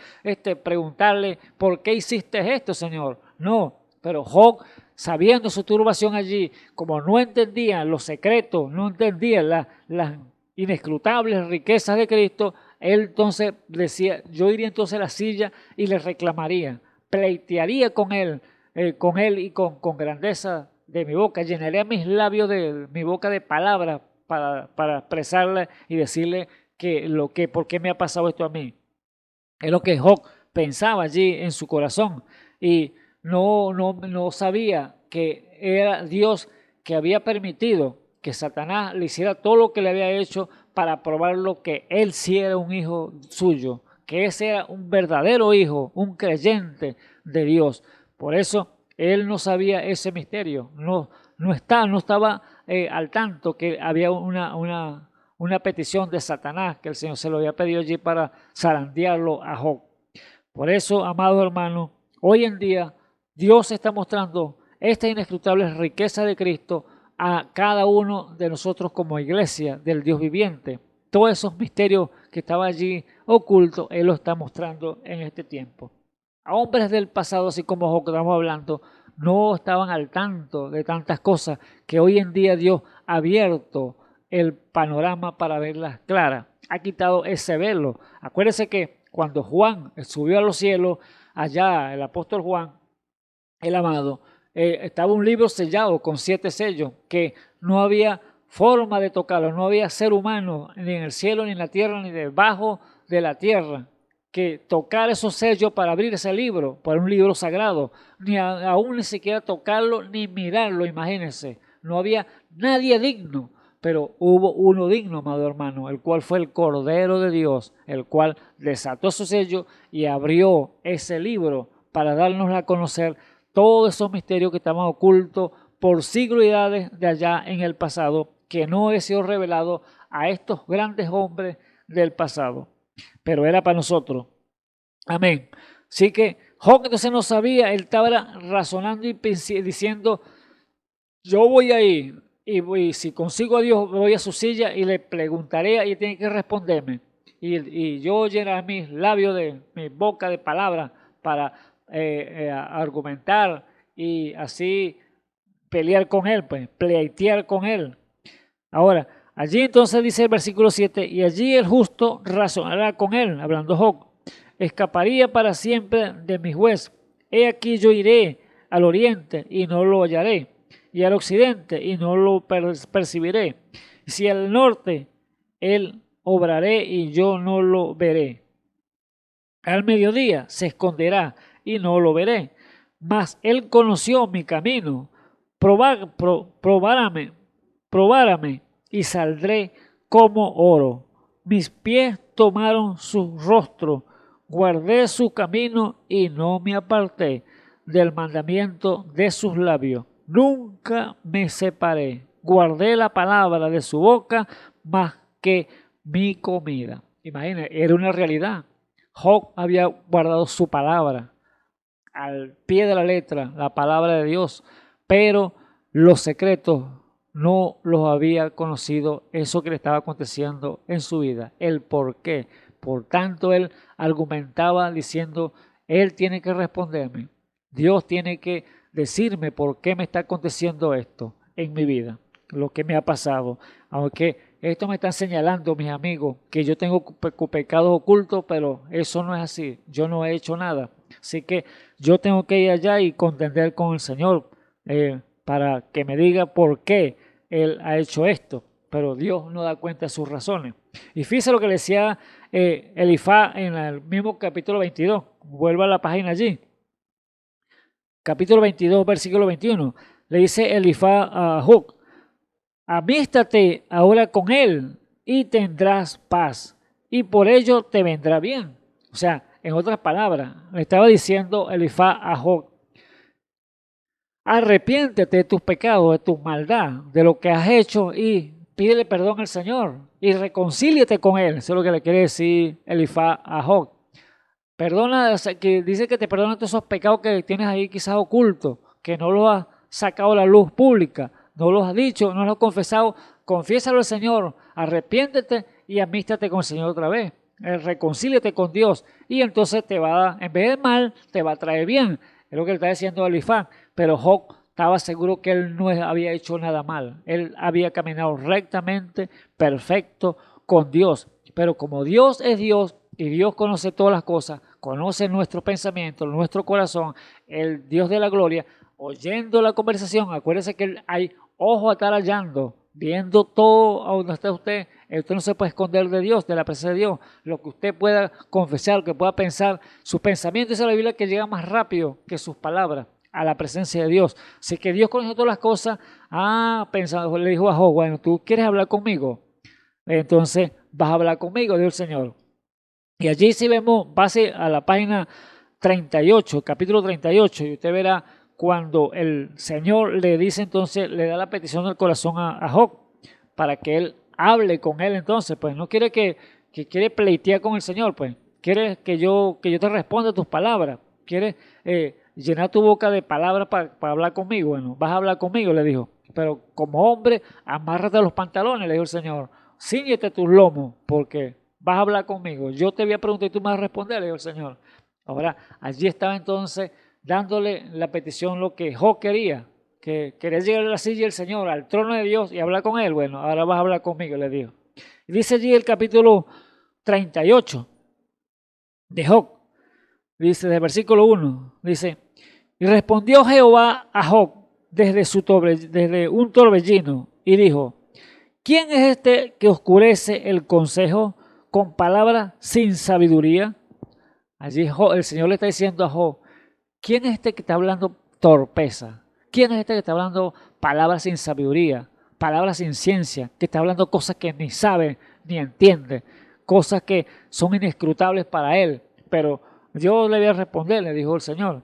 preguntarle por qué hiciste esto, Señor. No, pero Job, sabiendo su turbación allí, como no entendía los secretos, no entendía las inescrutables riquezas de Cristo, él entonces decía, yo iría entonces a la silla y le reclamaría, pleitearía con él y con grandeza de mi boca, llenaría mis labios de mi boca de palabras para expresarle y decirle por qué me ha pasado esto a mí. Es lo que Job pensaba allí en su corazón y no sabía que era Dios que había permitido que Satanás le hiciera todo lo que le había hecho para probarlo que él sí era un hijo suyo, que ese era un verdadero hijo, un creyente de Dios. Por eso él no sabía ese misterio, no estaba al tanto que había una petición de Satanás que el Señor se lo había pedido allí para zarandearlo a Job. Por eso, amados hermanos, hoy en día Dios está mostrando esta inescrutable riqueza de Cristo a cada uno de nosotros como iglesia del Dios viviente. Todos esos misterios que estaban allí ocultos, Él los está mostrando en este tiempo. A hombres del pasado, así como Job que estamos hablando, no estaban al tanto de tantas cosas que hoy en día Dios ha abierto el panorama para verlas claras. Ha quitado ese velo. Acuérdense que cuando Juan subió a los cielos, allá el apóstol Juan, el amado, estaba un libro sellado con 7 sellos que no había forma de tocarlo, no había ser humano ni en el cielo, ni en la tierra, ni debajo de la tierra que tocar esos sellos para abrir ese libro, para un libro sagrado, aún ni siquiera tocarlo ni mirarlo, imagínense. No había nadie digno, pero hubo uno digno, amado hermano, el cual fue el Cordero de Dios, el cual desató su sello y abrió ese libro para darnos a conocer todos esos misterios que estaban ocultos por siglos y edades de allá en el pasado, que no he sido revelado a estos grandes hombres del pasado, pero era para nosotros. Amén. Así que Job entonces no sabía, él estaba razonando y diciendo, yo voy a ir y si consigo a Dios voy a su silla y le preguntaré y tiene que responderme. Y yo llenaré mis labios de mi boca de palabras para argumentar y así pelear con él, pues, pleitear con él. Ahora, allí entonces dice el versículo 7, y allí el justo razonará con él, hablando Job, escaparía para siempre de mi juez. He aquí yo iré al oriente y no lo hallaré, y al occidente y no lo percibiré. Si al norte él obraré y yo no lo veré. Al mediodía se esconderá y no lo veré. mas él conoció mi camino. Probárame y saldré como oro. Mis pies tomaron su rostro, guardé su camino y no me aparté del mandamiento de sus labios. Nunca me separé, guardé la palabra de su boca más que mi comida. Imagínense, era una realidad. Job había guardado su palabra al pie de la letra, la palabra de Dios, pero los secretos no los había conocido, eso que le estaba aconteciendo en su vida, el por qué. Por tanto, él argumentaba diciendo, él tiene que responderme, Dios tiene que decirme por qué me está aconteciendo esto en mi vida, lo que me ha pasado. Aunque esto me está señalando, mis amigos, que yo tengo pecados ocultos, pero eso no es así, yo no he hecho nada. Así que yo tengo que ir allá y contender con el Señor para que me diga por qué Él ha hecho esto. Pero Dios no da cuenta de sus razones. Y fíjese lo que le decía Elifaz en el mismo capítulo 22. Vuelva a la página allí. Capítulo 22, versículo 21. Le dice Elifaz a Job, amístate ahora con él y tendrás paz, y por ello te vendrá bien. O sea, en otras palabras, le estaba diciendo Elifaz a Job, arrepiéntete de tus pecados, de tu maldad, de lo que has hecho y pídele perdón al Señor y reconcíliate con Él. Eso es lo que le quiere decir Elifaz a Job. Perdona, que dice que te perdona todos esos pecados que tienes ahí quizás ocultos, que no los has sacado a la luz pública, no los has dicho, no los has confesado. Confiésalo al Señor, arrepiéntete y amístate con el Señor otra vez. Reconcíliate con Dios y entonces te va a dar, en vez de mal, te va a traer bien. Es lo que le está diciendo Elifaz. Pero Job estaba seguro que él no había hecho nada mal. Él había caminado rectamente, perfecto con Dios. Pero como Dios es Dios y Dios conoce todas las cosas, conoce nuestros pensamientos, nuestro corazón, el Dios de la gloria, oyendo la conversación, acuérdese que hay ojo atarallando, viendo todo a donde está usted. Usted no se puede esconder de Dios, de la presencia de Dios. Lo que usted pueda confesar, lo que pueda pensar, sus pensamientos, dice la Biblia que llega más rápido que sus palabras a la presencia de Dios. Así que Dios conoce todas las cosas. Pensando, le dijo a Job, bueno, ¿tú quieres hablar conmigo? Entonces vas a hablar conmigo, dijo el Señor. Y allí si vemos, base a la página 38, capítulo 38, y usted verá cuando el Señor le dice entonces, le da la petición del corazón a Job, para que él hable con él entonces, pues no quiere que quiere pleitear con el Señor, pues quiere que yo te responda a tus palabras, quiere llenar tu boca de palabras para hablar conmigo. Bueno, vas a hablar conmigo, le dijo, pero como hombre, amárrate los pantalones, le dijo el Señor, cíñete tus lomos, porque vas a hablar conmigo. Yo te voy a preguntar y tú me vas a responder, le dijo el Señor. Ahora, allí estaba entonces dándole la petición lo que Job quería, que quería llegar a la silla del Señor, al trono de Dios y hablar con él. Bueno, ahora vas a hablar conmigo, le dijo. Y dice allí el capítulo 38 de Job, dice, del versículo 1, dice, y respondió Jehová a Job desde un torbellino y dijo, ¿quién es este que oscurece el consejo con palabras sin sabiduría? Allí el Señor le está diciendo a Job, ¿quién es este que está hablando torpeza? ¿Quién es este que está hablando palabras sin sabiduría, palabras sin ciencia, que está hablando cosas que ni sabe ni entiende, cosas que son inescrutables para él? Pero yo le voy a responder, le dijo el Señor.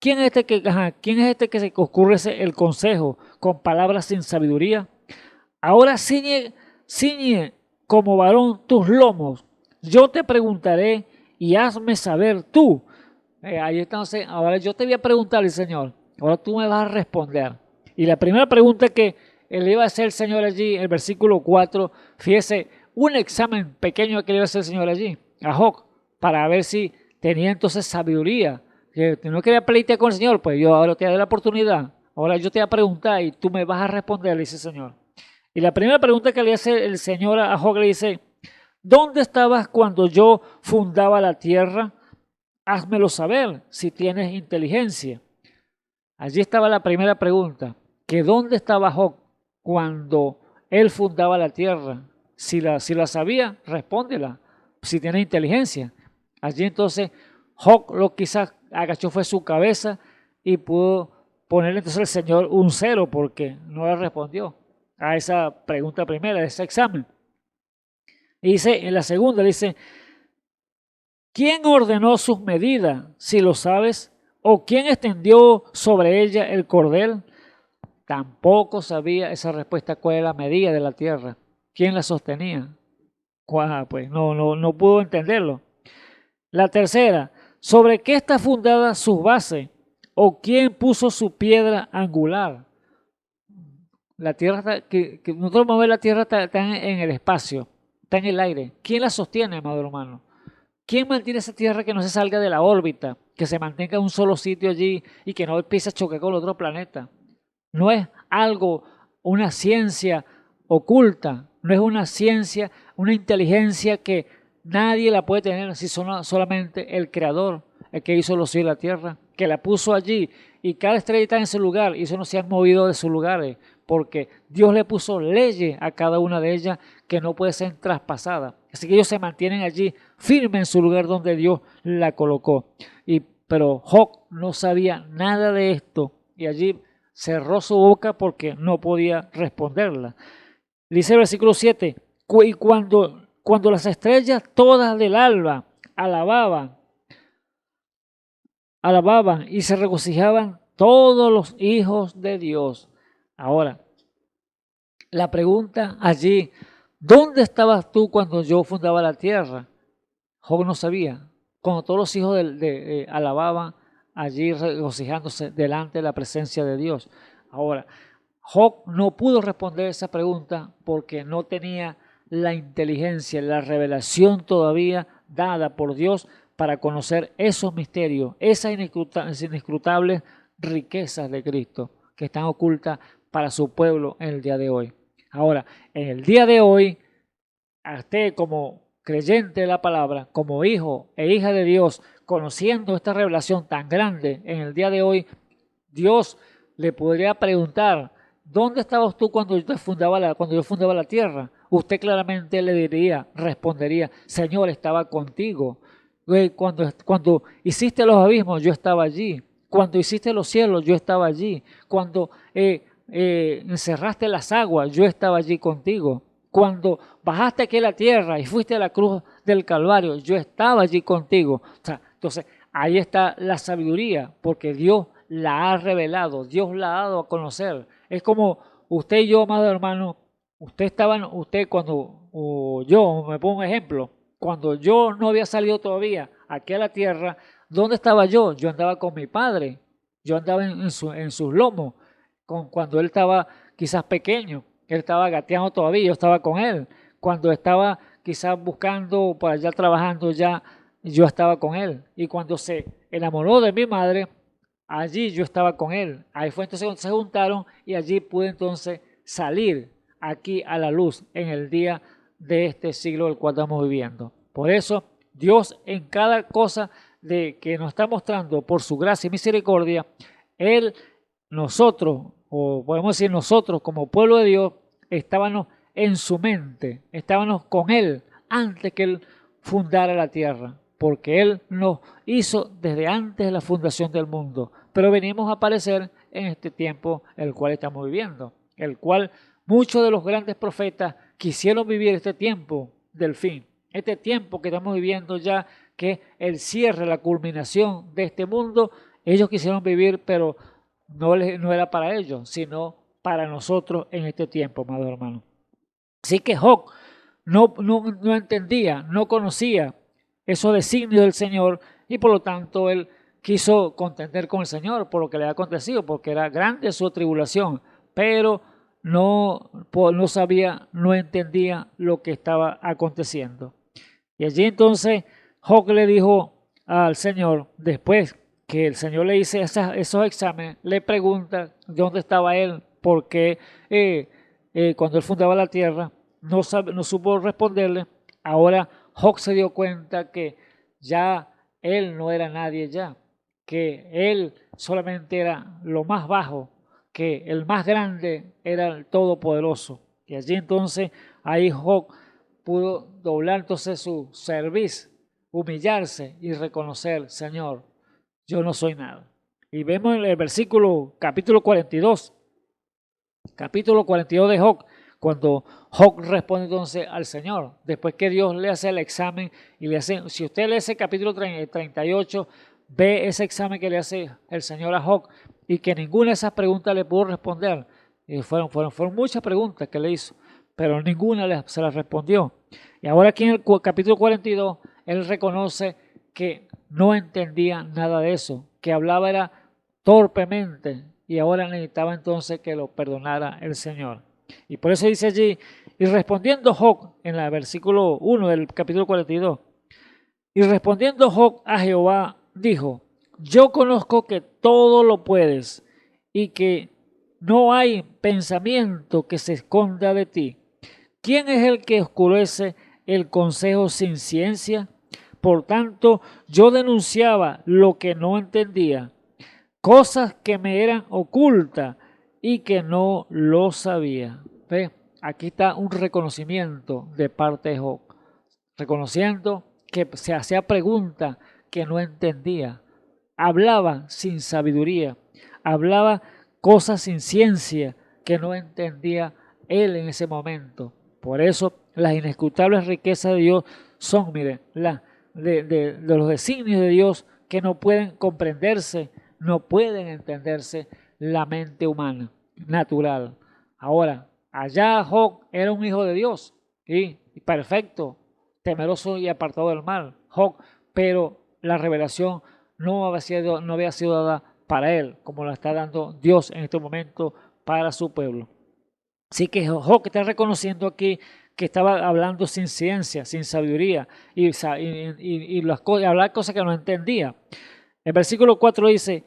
¿Quién es este que se oscurece el consejo con palabras sin sabiduría? Ahora ciñe como varón tus lomos. Yo te preguntaré y hazme saber tú. Ahí entonces, ahora yo te voy a preguntar, Señor. Ahora tú me vas a responder. Y la primera pregunta que le iba a hacer el Señor allí, el versículo 4, fíjese, un examen pequeño que le iba a hacer el Señor allí, a Job, para ver si tenía entonces sabiduría. Que no quería pleitear con el Señor, pues yo ahora te doy la oportunidad. Ahora yo te voy a preguntar y tú me vas a responder, le dice el Señor. Y la primera pregunta que le hace el Señor a Job le dice, ¿dónde estabas cuando yo fundaba la tierra? Házmelo saber si tienes inteligencia. Allí estaba la primera pregunta, que ¿dónde estaba Job cuando él fundaba la tierra? Si la sabía, respóndela, si tiene inteligencia. Allí entonces Job lo quizás agachó fue su cabeza y pudo ponerle entonces al Señor un 0 porque no le respondió a esa pregunta primera, de ese examen. Y dice, en la segunda, dice, ¿quién ordenó sus medidas, si lo sabes? ¿O quién extendió sobre ella el cordel? Tampoco sabía esa respuesta cuál era la medida de la tierra. ¿Quién la sostenía? Pues no pudo entenderlo. La tercera, ¿sobre qué está fundada su base? ¿O quién puso su piedra angular? La tierra está, que nosotros vamos a ver, la tierra está en el espacio, está en el aire. ¿Quién la sostiene, amado hermano? ¿Quién mantiene esa tierra que no se salga de la órbita, que se mantenga en un solo sitio allí y que no empiece a chocar con el otro planeta? No es algo, una ciencia oculta, no es una ciencia, una inteligencia que nadie la puede tener, si solamente el Creador, el que hizo los cielos y la tierra, que la puso allí, y cada estrella está en su lugar, y eso no se han movido de sus lugares, porque Dios le puso leyes a cada una de ellas que no puede ser traspasada. Así que ellos se mantienen allí firmes en su lugar donde Dios la colocó. Pero Job no sabía nada de esto, y allí cerró su boca porque no podía responderla. Dice el versículo 7, y cuando las estrellas todas del alba alababan y se regocijaban todos los hijos de Dios. Ahora, la pregunta allí, ¿dónde estabas tú cuando yo fundaba la tierra? Job no sabía. Cuando todos los hijos alababan allí regocijándose delante de la presencia de Dios. Ahora, Job no pudo responder esa pregunta porque no tenía la inteligencia, la revelación todavía dada por Dios para conocer esos misterios, esas inescrutables riquezas de Cristo que están ocultas para su pueblo en el día de hoy. Ahora, en el día de hoy, a usted como creyente de la palabra, como hijo e hija de Dios, conociendo esta revelación tan grande, en el día de hoy, Dios le podría preguntar, ¿dónde estabas tú cuando yo fundaba la tierra? Usted claramente le diría, respondería, Señor, estaba contigo. Cuando hiciste los abismos, yo estaba allí. Cuando hiciste los cielos, yo estaba allí. Cuando encerraste las aguas, yo estaba allí contigo. Cuando bajaste aquí a la tierra y fuiste a la cruz del Calvario, yo estaba allí contigo. O sea, entonces, ahí está la sabiduría, porque Dios la ha revelado, Dios la ha dado a conocer. Es como usted y yo, amado hermano, usted cuando, o yo, me pongo un ejemplo, cuando yo no había salido todavía aquí a la tierra, ¿dónde estaba yo? Yo andaba con mi padre, yo andaba en sus lomos, cuando él estaba quizás pequeño. Él estaba gateando todavía, yo estaba con él. Cuando estaba quizás buscando, por allá trabajando ya, yo estaba con él. Y cuando se enamoró de mi madre, allí yo estaba con él. Ahí fue entonces cuando se juntaron y allí pude entonces salir aquí a la luz en el día de este siglo del cual estamos viviendo. Por eso Dios en cada cosa que nos está mostrando por su gracia y misericordia, nosotros, o podemos decir nosotros como pueblo de Dios, estábamos en su mente, estábamos con Él antes que Él fundara la tierra, porque Él nos hizo desde antes de la fundación del mundo, pero venimos a aparecer en este tiempo el cual estamos viviendo, el cual muchos de los grandes profetas quisieron vivir este tiempo del fin, este tiempo que estamos viviendo ya, que es el cierre, la culminación de este mundo. Ellos quisieron vivir, pero no era para ellos, sino para nosotros en este tiempo, amado hermano. Así que Job no entendía, no conocía esos designios del Señor y por lo tanto él quiso contender con el Señor por lo que le había acontecido, porque era grande su tribulación, pero no sabía, no entendía lo que estaba aconteciendo. Y allí entonces Job le dijo al Señor, después que el Señor le hizo esos exámenes, le pregunta dónde estaba él, porque cuando él fundaba la tierra no supo responderle. Ahora Job se dio cuenta que ya él no era nadie ya, que él solamente era lo más bajo, que el más grande era el Todopoderoso. Y allí entonces ahí Job pudo doblar entonces su cerviz, humillarse y reconocer, Señor, yo no soy nada. Y vemos en el versículo, capítulo 42 de Job, cuando Job responde entonces al Señor, después que Dios le hace el examen y le hace, si usted lee ese capítulo 38, ve ese examen que le hace el Señor a Job y que ninguna de esas preguntas le pudo responder. Y fueron muchas preguntas que le hizo, pero ninguna se las respondió. Y ahora aquí en el capítulo 42, él reconoce que no entendía nada de eso, que hablaba era torpemente y ahora necesitaba entonces que lo perdonara el Señor. Y por eso dice allí, y respondiendo Job, en el versículo 1 del capítulo 42, y respondiendo Job a Jehová, dijo, yo conozco que todo lo puedes y que no hay pensamiento que se esconda de ti. ¿Quién es el que oscurece el consejo sin ciencia? Por tanto, yo denunciaba lo que no entendía, cosas que me eran ocultas y que no lo sabía. ¿Ve? Aquí está un reconocimiento de parte de Job, reconociendo que se hacía preguntas que no entendía, hablaba sin sabiduría, hablaba cosas sin ciencia que no entendía él en ese momento. Por eso las inescrutables riquezas de Dios son, mire, de los designios de Dios que no pueden comprenderse, no pueden entenderse la mente humana, natural. Ahora, allá Job era un hijo de Dios, ¿sí? Y perfecto, temeroso y apartado del mal, Job, pero la revelación no había sido dada para él, como la está dando Dios en este momento para su pueblo. Así que Job está reconociendo aquí que estaba hablando sin ciencia, sin sabiduría y hablar cosas que no entendía. El versículo 4 dice,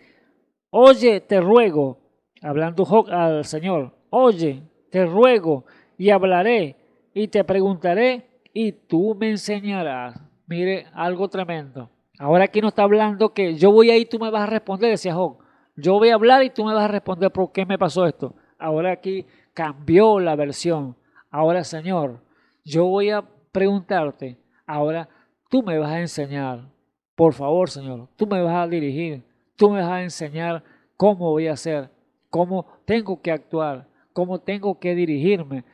oye, te ruego, hablando Job al Señor, oye, te ruego y hablaré y te preguntaré y tú me enseñarás. Mire, algo tremendo. Ahora aquí no está hablando que yo voy a ir y tú me vas a responder, decía Job. Yo voy a hablar y tú me vas a responder por qué me pasó esto. Ahora aquí cambió la versión. Ahora, Señor, yo voy a preguntarte. Ahora tú me vas a enseñar. Por favor, Señor, tú me vas a dirigir. Tú me vas a enseñar cómo voy a hacer, cómo tengo que actuar, cómo tengo que dirigirme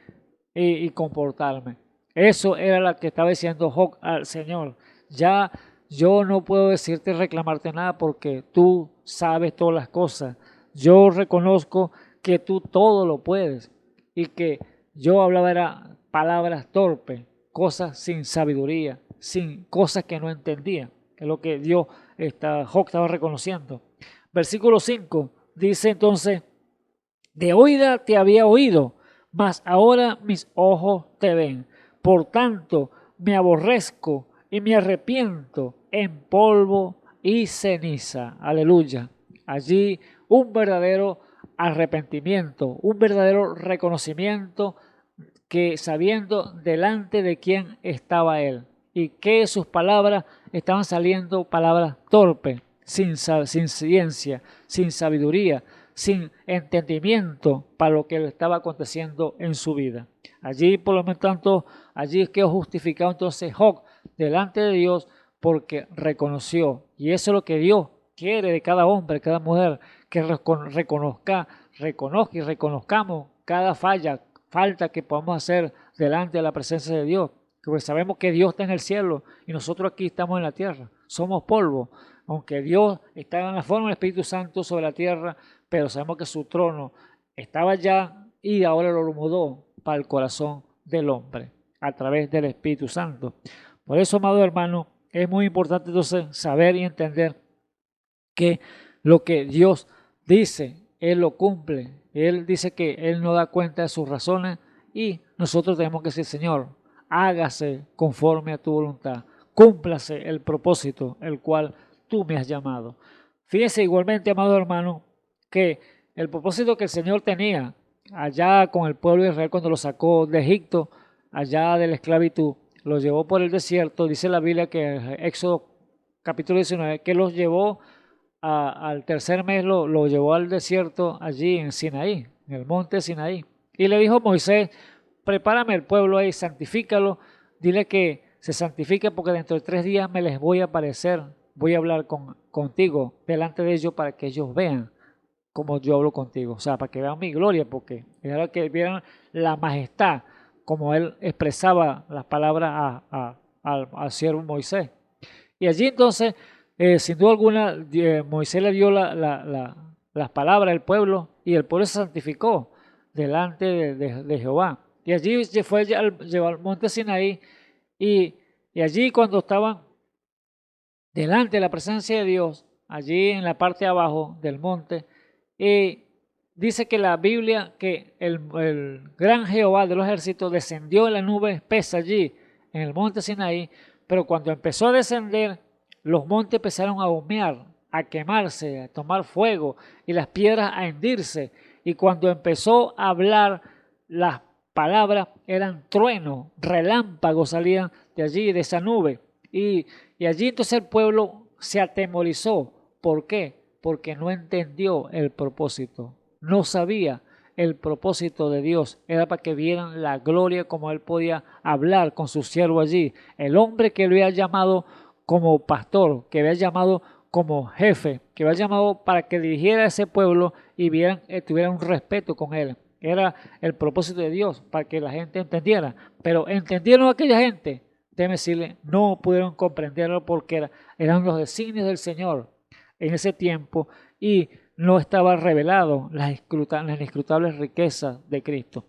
y comportarme. Eso era lo que estaba diciendo Job al Señor. Ya yo no puedo decirte y reclamarte nada porque tú sabes todas las cosas. Yo reconozco que tú todo lo puedes y que yo hablaba era palabras torpes, cosas sin sabiduría, sin cosas que no entendía. Es lo que Job estaba reconociendo. Versículo 5 dice entonces, de oída te había oído, mas ahora mis ojos te ven. Por tanto, me aborrezco y me arrepiento en polvo y ceniza. Aleluya. Allí un verdadero arrepentimiento, un verdadero reconocimiento que sabiendo delante de quién estaba él y que sus palabras estaban saliendo palabras torpes, sin ciencia, sin sabiduría, sin entendimiento para lo que le estaba aconteciendo en su vida. Allí, por lo tanto, allí quedó justificado entonces Job delante de Dios porque reconoció, y eso es lo que Dios quiere de cada hombre, cada mujer, que reconozca y reconozcamos cada falta que podamos hacer delante de la presencia de Dios, porque sabemos que Dios está en el cielo y nosotros aquí estamos en la tierra, somos polvo, aunque Dios está en la forma del Espíritu Santo sobre la tierra, pero sabemos que su trono estaba allá y ahora lo mudó para el corazón del hombre a través del Espíritu Santo. Por eso, amado hermano, es muy importante entonces saber y entender que lo que Dios dice, Él lo cumple. Él dice que Él no da cuenta de sus razones y nosotros tenemos que decir, Señor, hágase conforme a tu voluntad, cúmplase el propósito el cual tú me has llamado. Fíjese igualmente, amado hermano, que el propósito que el Señor tenía allá con el pueblo de Israel cuando lo sacó de Egipto, allá de la esclavitud, los llevó por el desierto, dice la Biblia que Éxodo capítulo 19, que los llevó al tercer mes, lo llevó al desierto allí en Sinaí, en el monte Sinaí. Y le dijo Moisés, prepárame el pueblo ahí, santifícalo, dile que se santifique porque dentro de 3 días me les voy a aparecer voy a hablar contigo delante de ellos para que ellos vean como yo hablo contigo, o sea, para que vean mi gloria, porque era que vieran la majestad, como él expresaba las palabras al siervo Moisés. Y allí entonces, sin duda alguna, Moisés le dio las palabras al pueblo y el pueblo se santificó delante de Jehová. Y allí fue al monte Sinaí y allí cuando estaban delante de la presencia de Dios, allí en la parte de abajo del monte, dice que la Biblia que el gran Jehová de los ejércitos descendió en la nube espesa allí en el monte Sinaí, pero cuando empezó a descender, los montes empezaron a humear, a quemarse, a tomar fuego y las piedras a hendirse. Y cuando empezó a hablar, las palabras eran truenos, relámpagos salían de allí, de esa nube. Y allí entonces el pueblo se atemorizó. ¿Por qué? Porque no entendió el propósito, no sabía el propósito de Dios. Era para que vieran la gloria como él podía hablar con su siervo allí. El hombre que le había llamado como pastor, que había llamado como jefe, que había llamado para que dirigiera a ese pueblo y tuvieran un respeto con él. Era el propósito de Dios, para que la gente entendiera. Pero entendieron aquella gente, déjeme decirle, no pudieron comprenderlo porque eran los designios del Señor en ese tiempo y no estaba revelado las inescrutables riquezas de Cristo.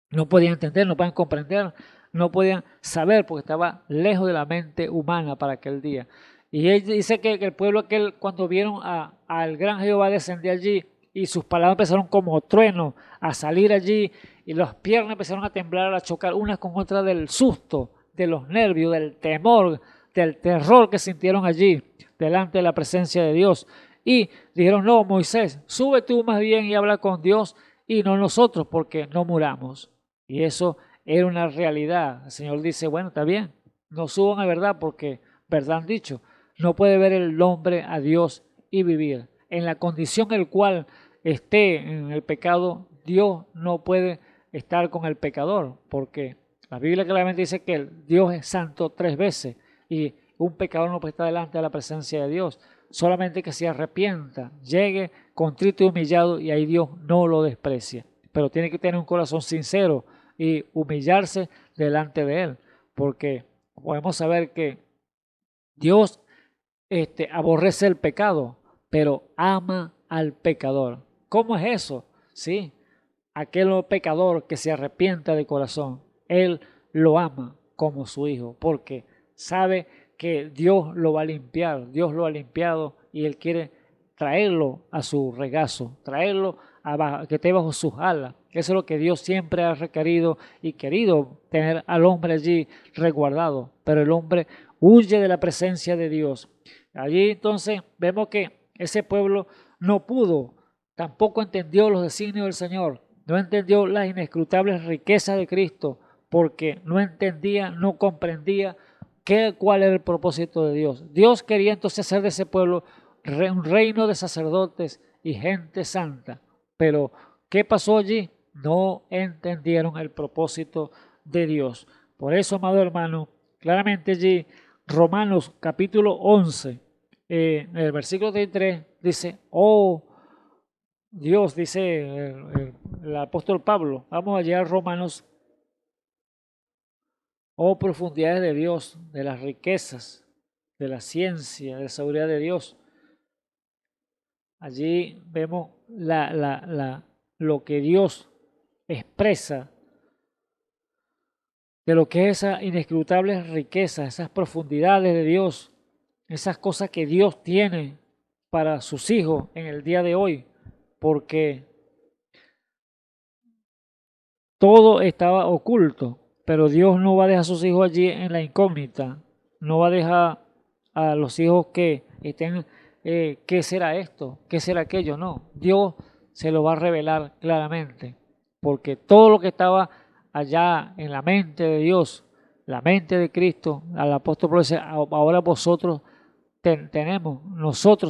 No podían entender, no podían comprender, no podían saber porque estaba lejos de la mente humana para aquel día. Y él dice que el pueblo aquel, cuando vieron al gran Jehová descender allí y sus palabras empezaron como trueno a salir allí y las piernas empezaron a temblar, a chocar unas con otras del susto, de los nervios, del temor, del terror que sintieron allí delante de la presencia de Dios. Y dijeron, no, Moisés, sube tú más bien y habla con Dios y no nosotros porque no muramos. Y eso era una realidad. El Señor dice, bueno, está bien, no suban a verdad porque verdad han dicho. No puede ver el hombre a Dios y vivir. En la condición en la cual esté en el pecado, Dios no puede estar con el pecador porque la Biblia claramente dice que Dios es santo 3 veces y un pecador no puede estar delante de la presencia de Dios. Solamente que se arrepienta, llegue contrito y humillado y ahí Dios no lo desprecia. Pero tiene que tener un corazón sincero y humillarse delante de Él. Porque podemos saber que Dios aborrece el pecado, pero ama al pecador. ¿Cómo es eso? Sí, aquel pecador que se arrepienta de corazón, Él lo ama como su hijo, porque sabe que Dios lo va a limpiar, Dios lo ha limpiado y Él quiere traerlo a su regazo, traerlo a que esté bajo sus alas. Eso es lo que Dios siempre ha requerido y querido, tener al hombre allí resguardado, pero el hombre huye de la presencia de Dios. Allí entonces vemos que ese pueblo no pudo, tampoco entendió los designios del Señor, no entendió las inescrutables riquezas de Cristo, porque no entendía, no comprendía cuál era el propósito de Dios. Dios quería entonces hacer de ese pueblo un reino de sacerdotes y gente santa. Pero, ¿qué pasó allí? No entendieron el propósito de Dios. Por eso, amado hermano, claramente allí, Romanos capítulo 11, en el versículo 33, dice, oh Dios, dice el apóstol Pablo, vamos allá a Romanos. Oh profundidades de Dios, de las riquezas, de la ciencia, de la sabiduría de Dios. Allí vemos lo que Dios expresa de lo que es esa inescrutable riqueza, esas profundidades de Dios, esas cosas que Dios tiene para sus hijos en el día de hoy, porque todo estaba oculto. Pero Dios no va a dejar a sus hijos allí en la incógnita. No va a dejar a los hijos que estén, ¿qué será esto? ¿Qué será aquello? No, Dios se lo va a revelar claramente. Porque todo lo que estaba allá en la mente de Dios, la mente de Cristo, al apóstol Pablo dice, ahora nosotros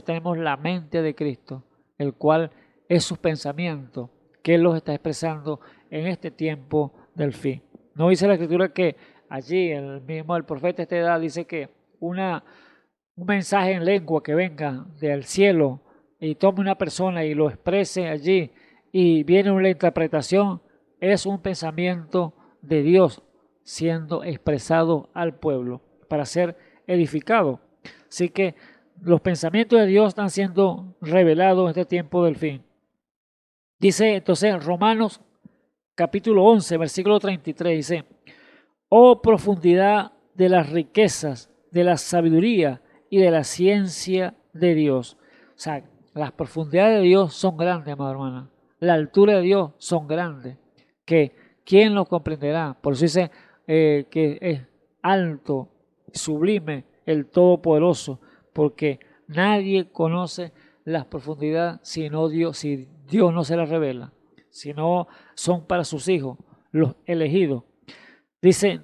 tenemos la mente de Cristo, el cual es sus pensamientos, que Él los está expresando en este tiempo del fin. No dice la Escritura que allí, el profeta esta edad dice que una un mensaje en lengua que venga del cielo y tome una persona y lo exprese allí y viene una interpretación, es un pensamiento de Dios siendo expresado al pueblo para ser edificado. Así que los pensamientos de Dios están siendo revelados en este tiempo del fin. Dice entonces Romanos capítulo 11, versículo 33, dice: oh profundidad de las riquezas, de la sabiduría y de la ciencia de Dios. O sea, las profundidades de Dios son grandes, amado hermano. La altura de Dios son grandes. Que ¿quién lo comprenderá? Por eso dice que es alto, sublime, el Todopoderoso, porque nadie conoce las profundidades si Dios no se las revela, si no son para sus hijos, los elegidos. Dice: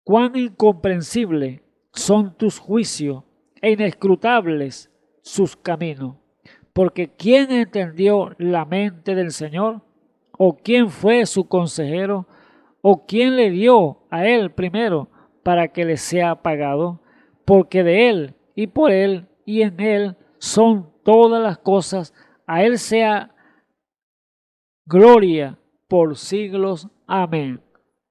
cuán incomprensibles son tus juicios e inescrutables sus caminos. Porque ¿quién entendió la mente del Señor? ¿O quién fue su consejero? ¿O quién le dio a él primero para que le sea pagado? Porque de él y por él y en él son todas las cosas. A él sea gloria por siglos. Amén.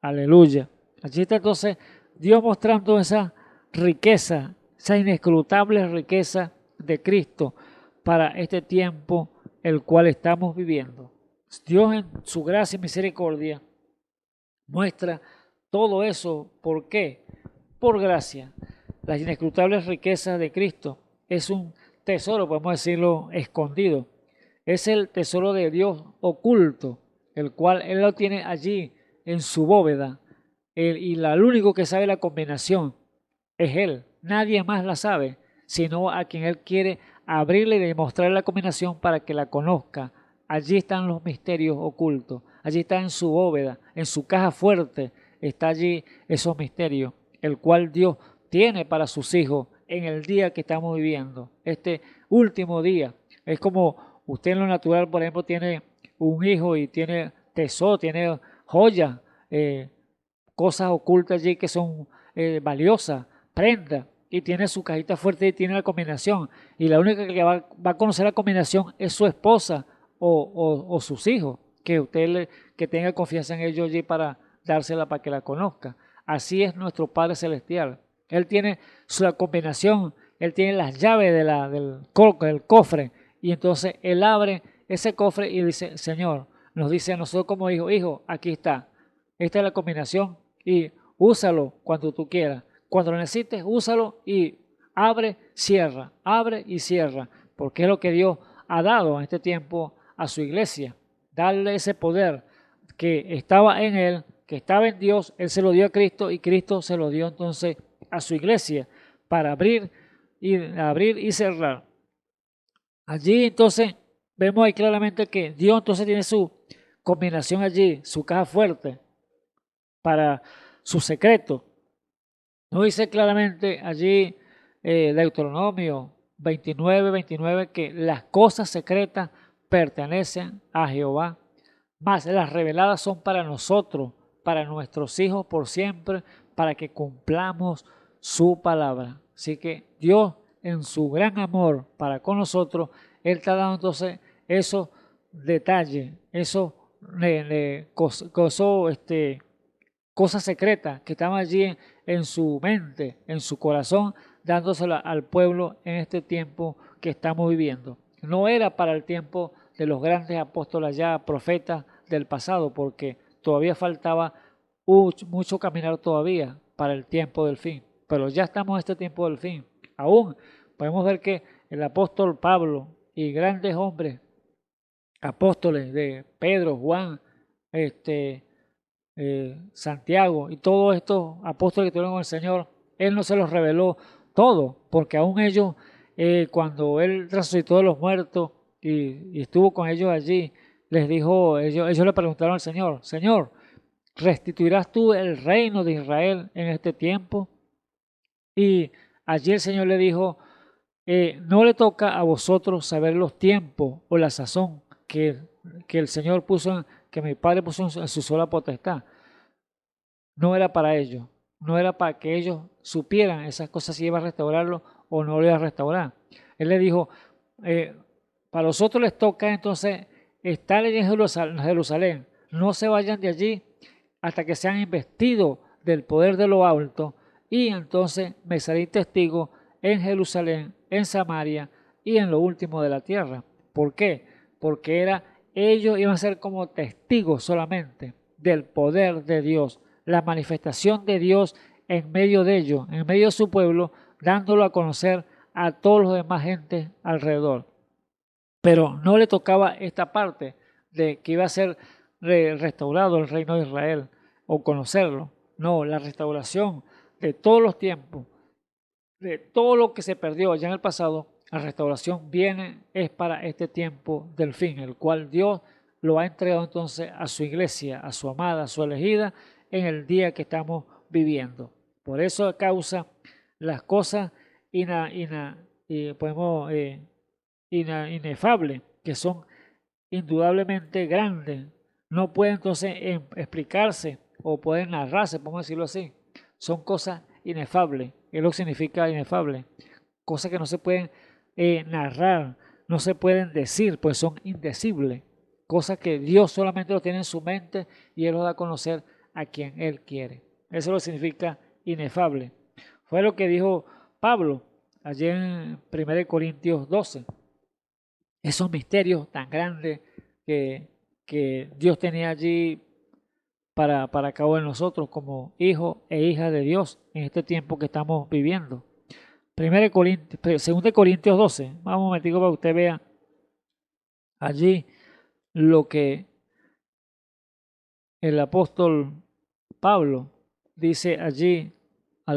Aleluya. Allí está entonces Dios mostrando esa riqueza, esa inescrutable riqueza de Cristo para este tiempo el cual estamos viviendo. Dios en su gracia y misericordia muestra todo eso. ¿Por qué? Por gracia. Las inescrutables riquezas de Cristo es un tesoro, podemos decirlo, escondido. Es el tesoro de Dios oculto, el cual Él lo tiene allí en su bóveda. El único que sabe la combinación es Él. Nadie más la sabe, sino a quien Él quiere abrirle y demostrar la combinación para que la conozca. Allí están los misterios ocultos. Allí está en su bóveda, en su caja fuerte, está allí esos misterios, el cual Dios tiene para sus hijos en el día que estamos viviendo, este último día. Es como usted en lo natural, por ejemplo, tiene un hijo y tiene tesoro, tiene joyas, cosas ocultas allí que son valiosas, prendas, y tiene su cajita fuerte y tiene la combinación. Y la única que va a conocer la combinación es su esposa o sus hijos, que usted que tenga confianza en ellos allí para dársela para que la conozca. Así es nuestro Padre Celestial. Él tiene la combinación, Él tiene las llaves del cofre, y entonces Él abre ese cofre y dice: Señor, nos dice a nosotros como hijos: hijo, aquí está, esta es la combinación y úsalo cuando tú quieras. Cuando lo necesites, úsalo y abre y cierra, porque es lo que Dios ha dado en este tiempo a su iglesia, darle ese poder que estaba en Él, que estaba en Dios. Él se lo dio a Cristo y Cristo se lo dio entonces a su iglesia para abrir y cerrar. Allí entonces vemos ahí claramente que Dios entonces tiene su combinación allí, su caja fuerte para su secreto. No dice claramente allí Deuteronomio 29 que las cosas secretas pertenecen a Jehová, mas las reveladas son para nosotros, para nuestros hijos por siempre, para que cumplamos su palabra. Así que Dios, en su gran amor para con nosotros, Él está dando entonces esos detalles, esos cosas secretas que estaban allí en su mente, en su corazón, dándosela al pueblo en este tiempo que estamos viviendo. No era para el tiempo de los grandes apóstoles ya, profetas del pasado, porque todavía faltaba mucho caminar todavía para el tiempo del fin. Pero ya estamos en este tiempo del fin. Aún podemos ver que el apóstol Pablo y grandes hombres, apóstoles de Pedro, Juan, Santiago y todos estos apóstoles que tuvieron con el Señor, Él no se los reveló todo, porque aún ellos, cuando Él resucitó de los muertos y estuvo con ellos allí, les dijo, ellos le preguntaron al Señor: Señor, ¿restituirás tú el reino de Israel en este tiempo? Y allí el Señor le dijo: no le toca a vosotros saber los tiempos o la sazón que el Señor puso, que mi Padre puso en su sola potestad. No era para ellos, no era para que ellos supieran esas cosas, si iba a restaurarlo o no lo iba a restaurar. Él le dijo, para los otros les toca entonces estar en Jerusalén, no se vayan de allí hasta que sean investidos del poder de lo alto, y entonces me seré testigo en Jerusalén, en Samaria y en lo último de la tierra. ¿Por qué? Porque ellos iban a ser como testigos solamente del poder de Dios, la manifestación de Dios en medio de ellos, en medio de su pueblo, dándolo a conocer a todos los demás gentes alrededor. Pero no le tocaba esta parte de que iba a ser restaurado el reino de Israel o conocerlo. No, la restauración de todos los tiempos, de todo lo que se perdió ya en el pasado, la restauración es para este tiempo del fin, el cual Dios lo ha entregado entonces a su iglesia, a su amada, a su elegida, en el día que estamos viviendo. Por eso causa las cosas inefables, que son indudablemente grandes, no pueden entonces explicarse o pueden narrarse, podemos decirlo así. Son cosas inefables. ¿Qué es lo que significa inefable? Cosas que no se pueden narrar, no se pueden decir, pues son indecibles. Cosas que Dios solamente lo tiene en su mente y Él lo da a conocer a quien Él quiere. Eso lo significa inefable. Fue lo que dijo Pablo allí en 1 Corintios 12. Esos misterios tan grandes que Dios tenía allí para cabo en nosotros como hijos e hijas de Dios en este tiempo que estamos viviendo. 2 Corintios 12, vamos un momentico para que usted vea allí lo que el apóstol Pablo dice allí a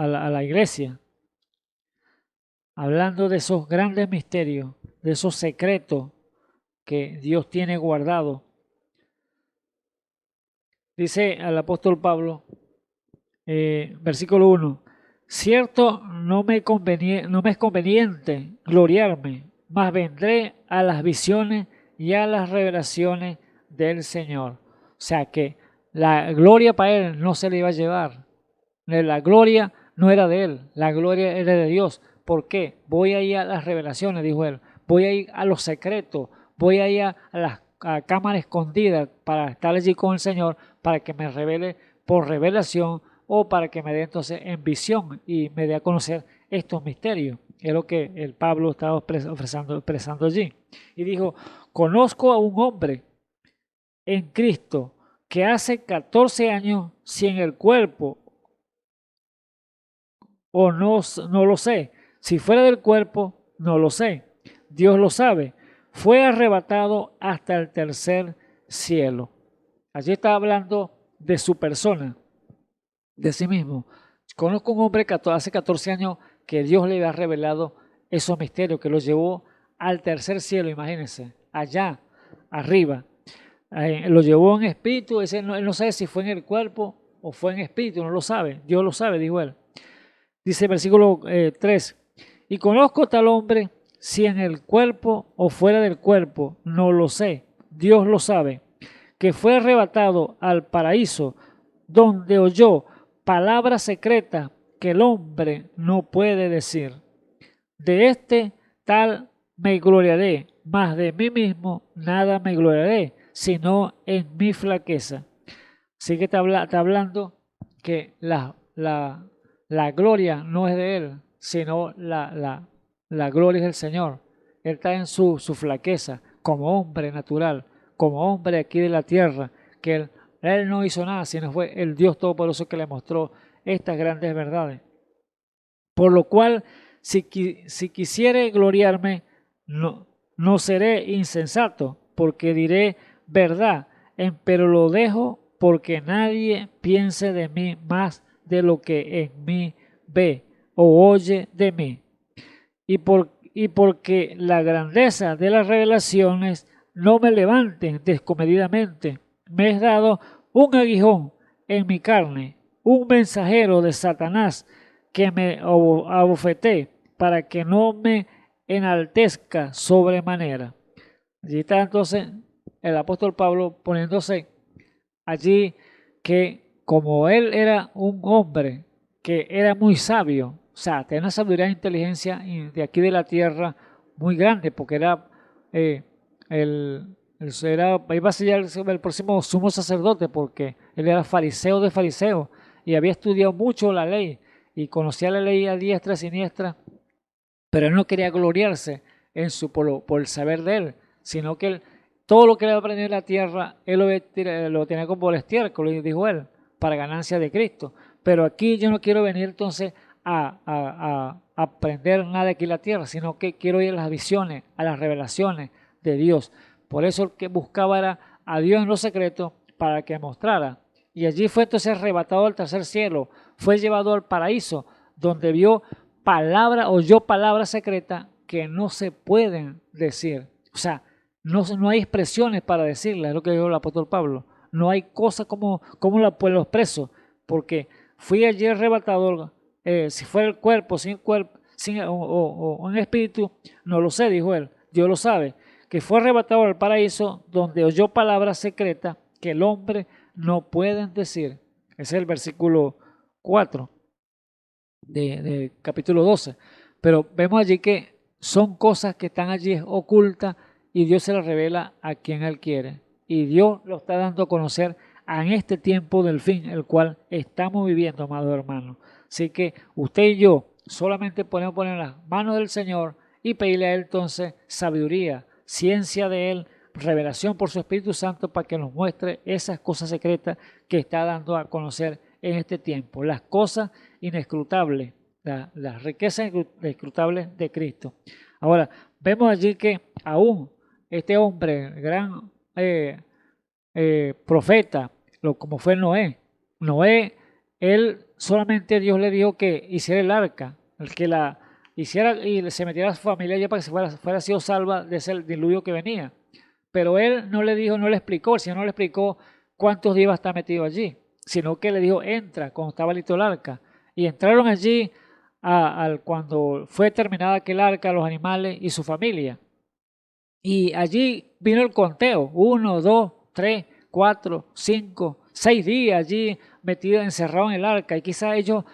la iglesia, hablando de esos grandes misterios, de esos secretos que Dios tiene guardado. Dice al apóstol Pablo, versículo 1, cierto, no me es conveniente gloriarme, mas vendré a las visiones y a las revelaciones del Señor. O sea que la gloria para él no se le iba a llevar. La gloria no era de él, la gloria era de Dios. ¿Por qué? Voy a ir a las revelaciones, dijo él. Voy a ir a los secretos, voy a ir a las cámaras escondidas para estar allí con el Señor, para que me revele por revelación o para que me dé entonces en visión y me dé a conocer estos misterios. Es lo que el Pablo estaba expresando allí. Y dijo, conozco a un hombre en Cristo que hace 14 años, si en el cuerpo o no lo sé, si fuera del cuerpo, no lo sé, Dios lo sabe, fue arrebatado hasta el tercer cielo. Allí está hablando de su persona, de sí mismo. Conozco un hombre que hace 14 años que Dios le había revelado esos misterios, que los llevó al tercer cielo, imagínense, allá arriba. Lo llevó en espíritu, él no sabe si fue en el cuerpo o fue en espíritu, no lo sabe, Dios lo sabe, dijo él. Dice el versículo 3, y conozco tal hombre, si en el cuerpo o fuera del cuerpo, no lo sé, Dios lo sabe, que fue arrebatado al paraíso, donde oyó palabra secreta que el hombre no puede decir. De este tal me gloriaré, mas de mí mismo nada me gloriaré, sino en mi flaqueza. Así que está hablando que la gloria no es de él, sino la gloria es del Señor. Él está en su flaqueza, como hombre natural, como hombre aquí de la tierra, que él no hizo nada, sino fue el Dios Todopoderoso que le mostró estas grandes verdades. Por lo cual, si quisiere gloriarme, no seré insensato, porque diré verdad, pero lo dejo porque nadie piense de mí más de lo que en mí ve o oye de mí. Y porque la grandeza de las revelaciones no me levanten descomedidamente, me es dado un aguijón en mi carne, un mensajero de Satanás que me abofetee para que no me enaltezca sobremanera. Allí está entonces el apóstol Pablo poniéndose allí que como él era un hombre que era muy sabio, o sea, tenía una sabiduría e inteligencia de aquí de la tierra muy grande, porque era, iba a ser ya el próximo sumo sacerdote, porque él era fariseo de fariseos y había estudiado mucho la ley y conocía la ley a diestra y siniestra, pero él no quería gloriarse por el saber de él, sino que él, todo lo que él aprendió en la tierra, él lo tenía como el estiércol, dijo él, para ganancia de Cristo. Pero aquí yo no quiero venir entonces a aprender nada aquí en la tierra, sino que quiero ir a las visiones, a las revelaciones de Dios. Por eso el que buscaba era a Dios en lo secreto para que mostrara. Y allí fue entonces arrebatado al tercer cielo, fue llevado al paraíso, donde oyó palabras secretas que no se pueden decir. O sea, no hay expresiones para decirlas, es lo que dijo el apóstol Pablo. No hay cosas como los presos, porque fui allí arrebatado, si fuera el cuerpo, sin cuerpo, o un espíritu, no lo sé, dijo él, Dios lo sabe, que fue arrebatado al paraíso donde oyó palabras secretas que el hombre no puede decir. Ese es el versículo 4 de capítulo 12. Pero vemos allí que son cosas que están allí ocultas y Dios se las revela a quien Él quiere. Y Dios lo está dando a conocer en este tiempo del fin, el cual estamos viviendo, amados hermanos. Así que usted y yo solamente podemos poner en las manos del Señor y pedirle a Él entonces sabiduría, ciencia de Él, revelación por su Espíritu Santo para que nos muestre esas cosas secretas que está dando a conocer en este tiempo. Las cosas inescrutables, las riquezas inescrutables de Cristo. Ahora, vemos allí que aún este hombre, gran profeta, como fue Noé, él solamente Dios le dijo que hiciera el arca, el que la hiciera y se metiera a su familia ya para que fuera sido salva de ese diluvio que venía. Pero él no le dijo, no le explicó, el Señor no le explicó cuántos días iba a estar metido allí, sino que le dijo, entra, cuando estaba listo el arca. Y entraron allí cuando fue terminada aquel arca, los animales y su familia. Y allí vino el conteo, 1, 2, 3, 4, 5, 6 días allí metidos, encerrados en el arca. Y quizás ellos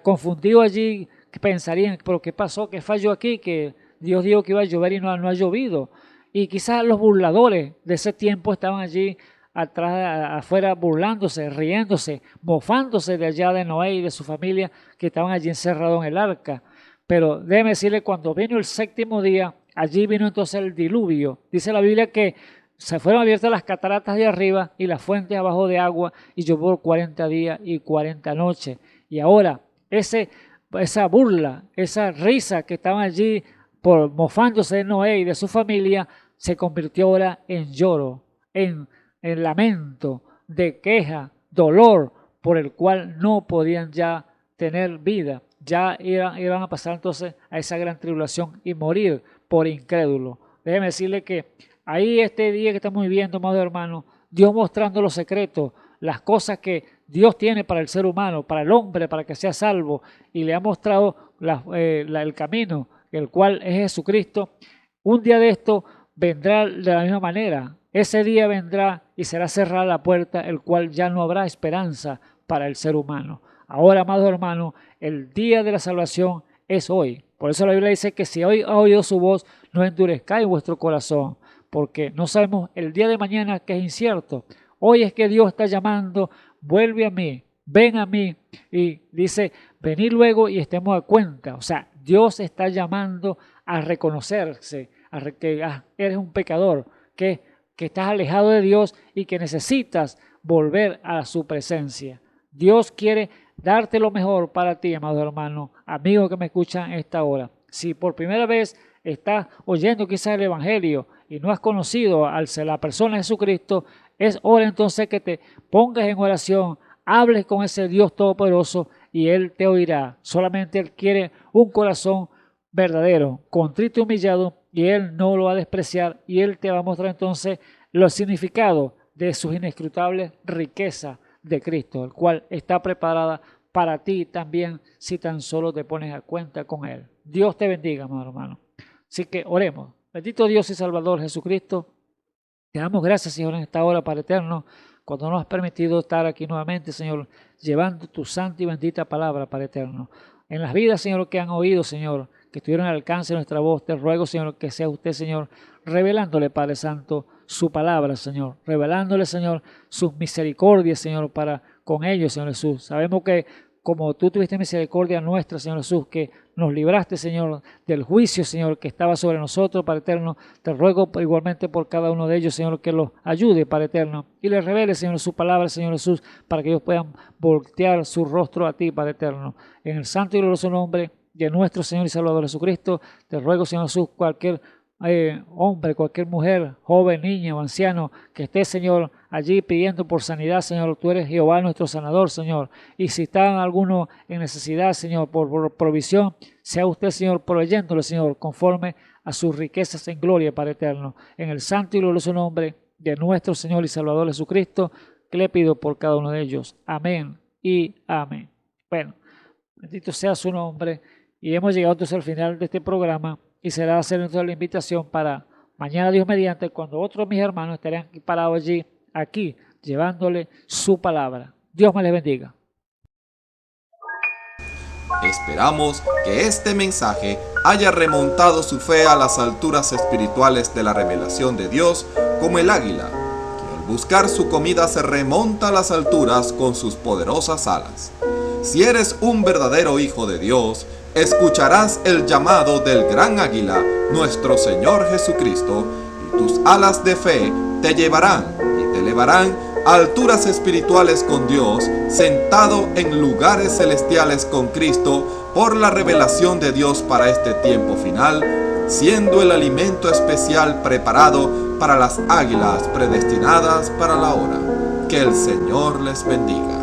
confundidos allí pensarían, pero ¿qué pasó? ¿Qué falló aquí? Que Dios dijo que iba a llover y no ha llovido. Y quizás los burladores de ese tiempo estaban allí afuera burlándose, riéndose, mofándose de allá de Noé y de su familia que estaban allí encerrados en el arca. Pero déjeme decirle, cuando vino el séptimo día, allí vino entonces el diluvio. Dice la Biblia que se fueron abiertas las cataratas de arriba y las fuentes abajo de agua y llovió 40 días y 40 noches. Y ahora esa burla, esa risa que estaban allí por mofándose de Noé y de su familia, se convirtió ahora en lloro, en lamento, de queja, dolor, por el cual no podían ya tener vida. Ya iban a pasar entonces a esa gran tribulación y morir por incrédulo. Déjeme decirle que ahí este día que estamos viviendo, amados hermanos, Dios mostrando los secretos, las cosas que Dios tiene para el ser humano, para el hombre, para que sea salvo, y le ha mostrado el camino, el cual es Jesucristo. Un día de esto vendrá de la misma manera. Ese día vendrá y será cerrada la puerta, el cual ya no habrá esperanza para el ser humano. Ahora, amados hermanos, el día de la salvación es hoy. Por eso la Biblia dice que si hoy ha oído su voz, no endurezcáis vuestro corazón, porque no sabemos el día de mañana, que es incierto. Hoy es que Dios está llamando, vuelve a mí, ven a mí, y dice, venid luego y estemos a cuenta. O sea, Dios está llamando a reconocerse, que eres un pecador, que estás alejado de Dios y que necesitas volver a su presencia. Dios quiere darte lo mejor para ti, amado hermano, amigo que me escuchan en esta hora. Si por primera vez estás oyendo quizás el Evangelio y no has conocido a la persona de Jesucristo, es hora entonces que te pongas en oración, hables con ese Dios todopoderoso y Él te oirá. Solamente Él quiere un corazón verdadero, contrito y humillado, y Él no lo va a despreciar, y Él te va a mostrar entonces los significados de sus inescrutables riquezas de Cristo, el cual está preparada para ti también si tan solo te pones a cuenta con Él. Dios te bendiga, amado hermano. Así que oremos. Bendito Dios y Salvador Jesucristo, te damos gracias, Señor, en esta hora, Padre eterno, cuando nos has permitido estar aquí nuevamente, Señor, llevando tu santa y bendita palabra, Padre eterno. En las vidas, Señor, que han oído, Señor, que estuvieron al alcance de nuestra voz, te ruego, Señor, que sea usted, Señor, revelándole, Padre Santo, su palabra, Señor, revelándole, Señor, sus misericordias, Señor, para con ellos, Señor Jesús. Sabemos que como tú tuviste misericordia nuestra, Señor Jesús, que nos libraste, Señor, del juicio, Señor, que estaba sobre nosotros, Padre eterno, te ruego igualmente por cada uno de ellos, Señor, que los ayude, Padre eterno, y les revele, Señor, su palabra, Señor Jesús, para que ellos puedan voltear su rostro a ti, Padre eterno. En el santo y glorioso nombre de nuestro Señor y Salvador Jesucristo, te ruego, Señor Jesús, cualquier hombre, cualquier mujer, joven, niño o anciano que esté, Señor, allí pidiendo por sanidad, Señor, tú eres Jehová nuestro sanador, Señor, y si está alguno en necesidad, Señor, por provisión, sea usted, Señor, proveyéndole, Señor, conforme a sus riquezas en gloria, Padre eterno, en el santo y glorioso nombre de nuestro Señor y Salvador Jesucristo, que le pido por cada uno de ellos. Amén y amén. Bueno, bendito sea su nombre, y hemos llegado entonces al final de este programa. Y será hacer entonces la invitación para mañana, Dios mediante, cuando otros mis hermanos estarán parados allí, aquí, llevándole su palabra. Dios me les bendiga. Esperamos que este mensaje haya remontado su fe a las alturas espirituales de la revelación de Dios, como el águila, que al buscar su comida se remonta a las alturas con sus poderosas alas. Si eres un verdadero hijo de Dios, escucharás el llamado del gran águila, nuestro Señor Jesucristo, y tus alas de fe te llevarán y te elevarán a alturas espirituales con Dios, sentado en lugares celestiales con Cristo, por la revelación de Dios para este tiempo final, siendo el alimento especial preparado para las águilas predestinadas para la hora. Que el Señor les bendiga.